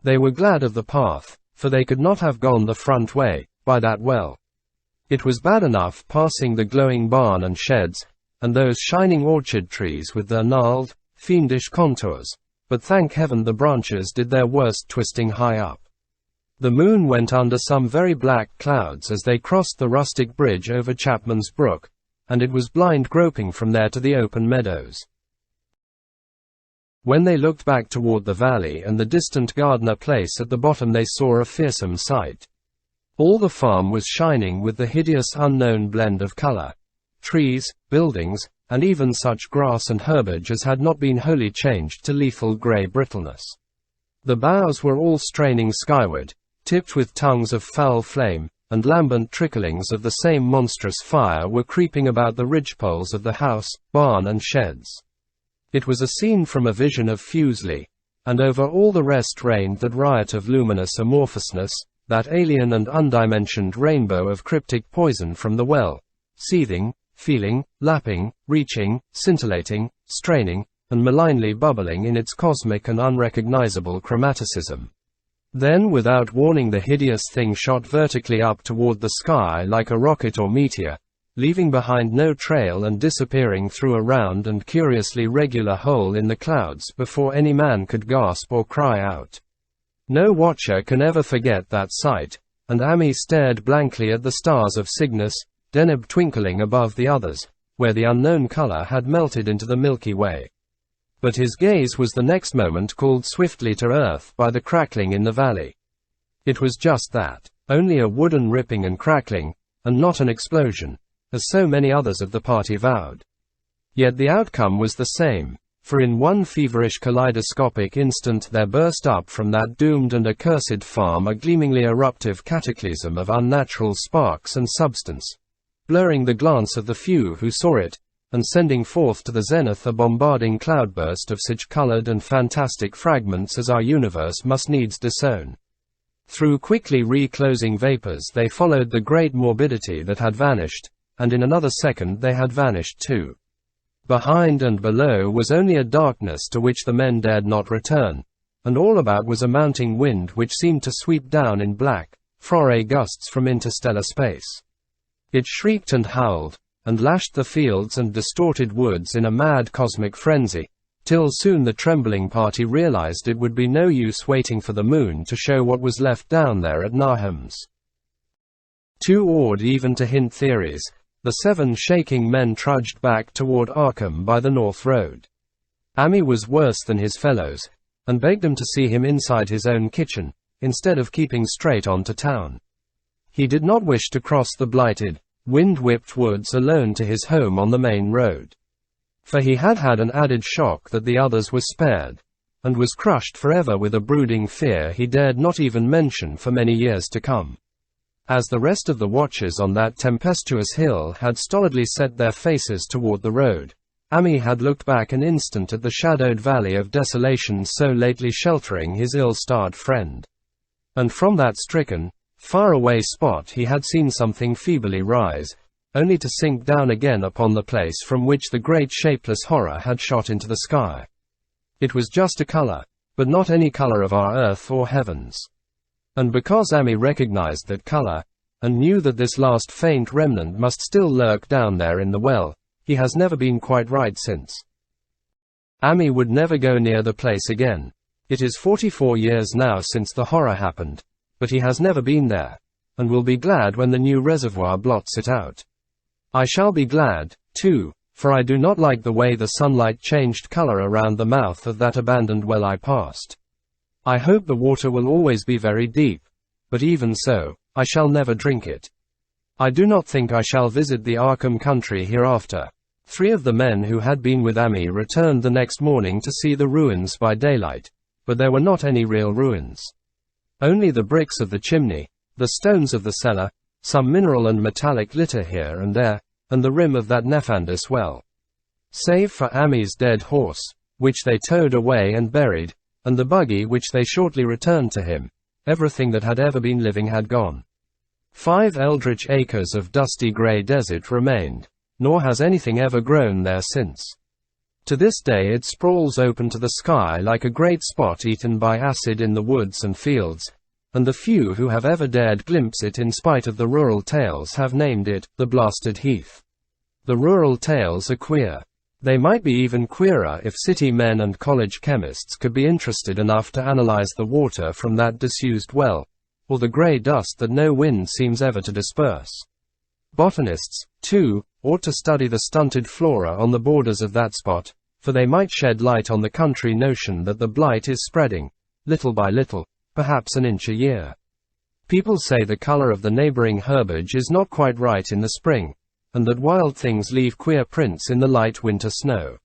They were glad of the path, for they could not have gone the front way, by that well. It was bad enough passing the glowing barn and sheds, and those shining orchard trees with their gnarled, fiendish contours, but thank heaven the branches did their worst twisting high up. The moon went under some very black clouds as they crossed the rustic bridge over Chapman's Brook, and it was blind groping from there to the open meadows. When they looked back toward the valley and the distant Gardner place at the bottom, they saw a fearsome sight. All the farm was shining with the hideous unknown blend of color. Trees, buildings, and even such grass and herbage as had not been wholly changed to lethal gray brittleness. The boughs were all straining skyward, tipped with tongues of foul flame, and lambent tricklings of the same monstrous fire were creeping about the ridgepoles of the house, barn and sheds. It was a scene from a vision of Fuseli, and over all the rest reigned that riot of luminous amorphousness, that alien and undimensioned rainbow of cryptic poison from the well, seething, feeling, lapping, reaching, scintillating, straining, and malignly bubbling in its cosmic and unrecognizable chromaticism. Then, without warning, the hideous thing shot vertically up toward the sky like a rocket or meteor, leaving behind no trail and disappearing through a round and curiously regular hole in the clouds before any man could gasp or cry out. No watcher can ever forget that sight, and Amy stared blankly at the stars of Cygnus, Deneb twinkling above the others, where the unknown color had melted into the Milky Way. But his gaze was the next moment called swiftly to earth by the crackling in the valley. It was just that, only a wooden ripping and crackling, and not an explosion, as so many others of the party vowed. Yet the outcome was the same, for in one feverish kaleidoscopic instant there burst up from that doomed and accursed farm a gleamingly eruptive cataclysm of unnatural sparks and substance, blurring the glance of the few who saw it, and sending forth to the zenith a bombarding cloudburst of such colored and fantastic fragments as our universe must needs disown. Through quickly reclosing vapors they followed the great morbidity that had vanished, and in another second they had vanished too. Behind and below was only a darkness to which the men dared not return, and all about was a mounting wind which seemed to sweep down in black, foray gusts from interstellar space. It shrieked and howled, and lashed the fields and distorted woods in a mad cosmic frenzy, till soon the trembling party realized it would be no use waiting for the moon to show what was left down there at Nahum's. Too awed even to hint theories, the 7 shaking men trudged back toward Arkham by the North Road. Amy was worse than his fellows, and begged him to see him inside his own kitchen, instead of keeping straight on to town. He did not wish to cross the blighted, wind-whipped woods alone to his home on the main road. For he had had an added shock that the others were spared, and was crushed forever with a brooding fear he dared not even mention for many years to come. As the rest of the watchers on that tempestuous hill had stolidly set their faces toward the road, Amy had looked back an instant at the shadowed valley of desolation so lately sheltering his ill-starred friend. And from that stricken, far-away spot he had seen something feebly rise, only to sink down again upon the place from which the great shapeless horror had shot into the sky. It was just a color, but not any color of our earth or heavens. And because Ami recognized that color, and knew that this last faint remnant must still lurk down there in the well, he has never been quite right since. Ami would never go near the place again. It is 44 years now since the horror happened, but he has never been there, and will be glad when the new reservoir blots it out. I shall be glad, too, for I do not like the way the sunlight changed color around the mouth of that abandoned well I passed. I hope the water will always be very deep, but even so, I shall never drink it. I do not think I shall visit the Arkham country hereafter. 3 of the men who had been with Ami returned the next morning to see the ruins by daylight, but there were not any real ruins. Only the bricks of the chimney, the stones of the cellar, some mineral and metallic litter here and there, and the rim of that nefandous well. Save for Ami's dead horse, which they towed away and buried, and the buggy which they shortly returned to him, everything that had ever been living had gone. 5 eldritch acres of dusty grey desert remained, nor has anything ever grown there since. To this day it sprawls open to the sky like a great spot eaten by acid in the woods and fields, and the few who have ever dared glimpse it in spite of the rural tales have named it, the blasted heath. The rural tales are queer. They might be even queerer if city men and college chemists could be interested enough to analyze the water from that disused well, or the grey dust that no wind seems ever to disperse. Botanists, too, ought to study the stunted flora on the borders of that spot, for they might shed light on the country notion that the blight is spreading, little by little, perhaps an inch a year. People say the color of the neighboring herbage is not quite right in the spring, and that wild things leave queer prints in the light winter snow.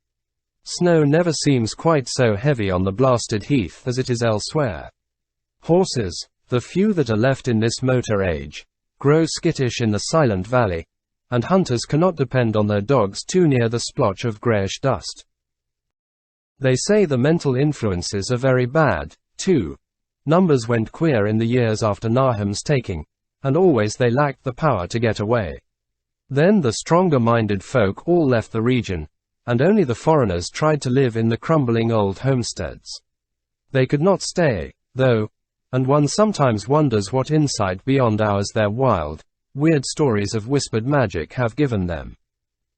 Snow never seems quite so heavy on the blasted heath as it is elsewhere. Horses, the few that are left in this motor age, grow skittish in the silent valley, and hunters cannot depend on their dogs too near the splotch of greyish dust. They say the mental influences are very bad, too. Numbers went queer in the years after Nahum's taking, and always they lacked the power to get away. Then the stronger-minded folk all left the region, and only the foreigners tried to live in the crumbling old homesteads. They could not stay, though, and one sometimes wonders what insight beyond ours their wild, weird stories of whispered magic have given them.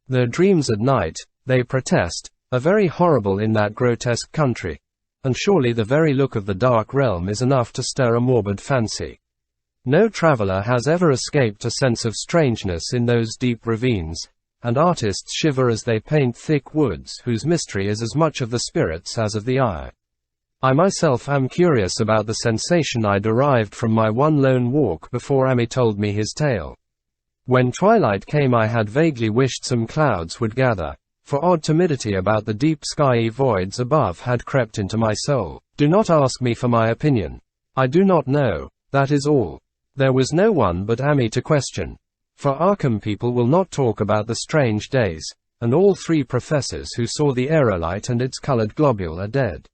Their dreams at night, they protest, are very horrible in that grotesque country, and surely the very look of the dark realm is enough to stir a morbid fancy. No traveler has ever escaped a sense of strangeness in those deep ravines, and artists shiver as they paint thick woods whose mystery is as much of the spirits as of the eye. I myself am curious about the sensation I derived from my one lone walk before Ami told me his tale. When twilight came I had vaguely wished some clouds would gather, for odd timidity about the deep skyey voids above had crept into my soul. Do not ask me for my opinion. I do not know, that is all. There was no one but Ami to question, for Arkham people will not talk about the strange days, and all 3 professors who saw the aerolite and its colored globule are dead.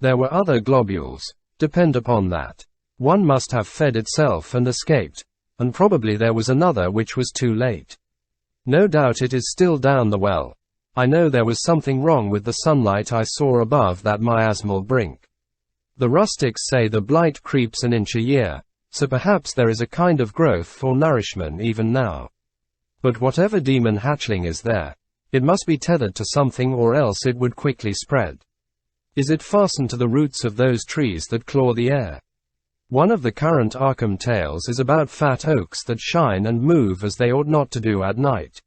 There were other globules, depend upon that. One must have fed itself and escaped, and probably there was another which was too late. No doubt it is still down the well. I know there was something wrong with the sunlight I saw above that miasmal brink. The rustics say the blight creeps an inch a year, so perhaps there is a kind of growth or nourishment even now. But whatever demon hatchling is there, it must be tethered to something or else it would quickly spread. Is it fastened to the roots of those trees that claw the air? One of the current Arkham tales is about fat oaks that shine and move as they ought not to do at night.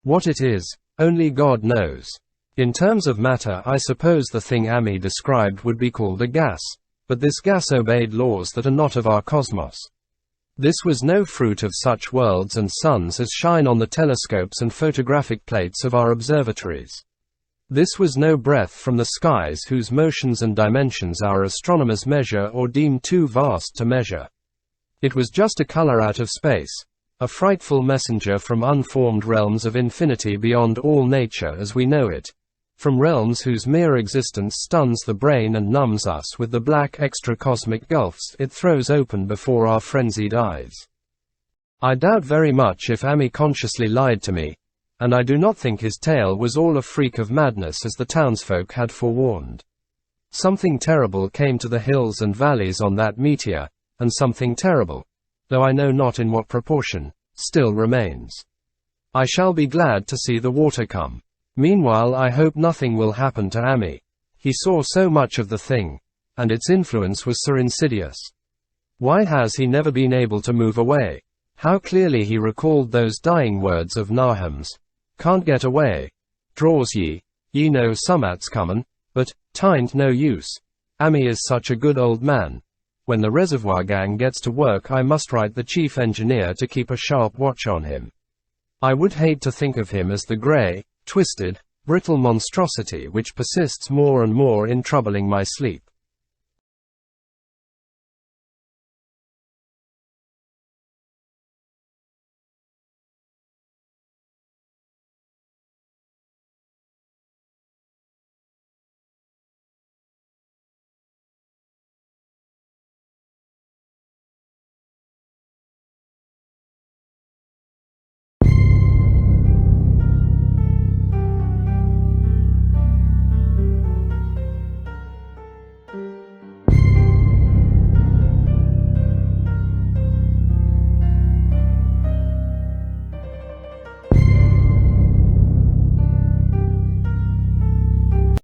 What it is, only God knows. In terms of matter, I suppose the thing Ami described would be called a gas, but this gas obeyed laws that are not of our cosmos. This was no fruit of such worlds and suns as shine on the telescopes and photographic plates of our observatories. This was no breath from the skies whose motions and dimensions our astronomers measure or deem too vast to measure. It was just a color out of space, a frightful messenger from unformed realms of infinity beyond all nature as we know it, from realms whose mere existence stuns the brain and numbs us with the black extra-cosmic gulfs it throws open before our frenzied eyes. I doubt very much if Ami consciously lied to me, and I do not think his tale was all a freak of madness as the townsfolk had forewarned. Something terrible came to the hills and valleys on that meteor, and something terrible, though I know not in what proportion, still remains. I shall be glad to see the water come. Meanwhile I hope nothing will happen to Ami. He saw so much of the thing, and its influence was so insidious. Why has he never been able to move away? How clearly he recalled those dying words of Naham's. Can't get away. Draws ye know summat's comin', but, t'ain't no use. Ami is such a good old man. When the reservoir gang gets to work I must write the chief engineer to keep a sharp watch on him. I would hate to think of him as the grey, twisted, brittle monstrosity which persists more and more in troubling my sleep.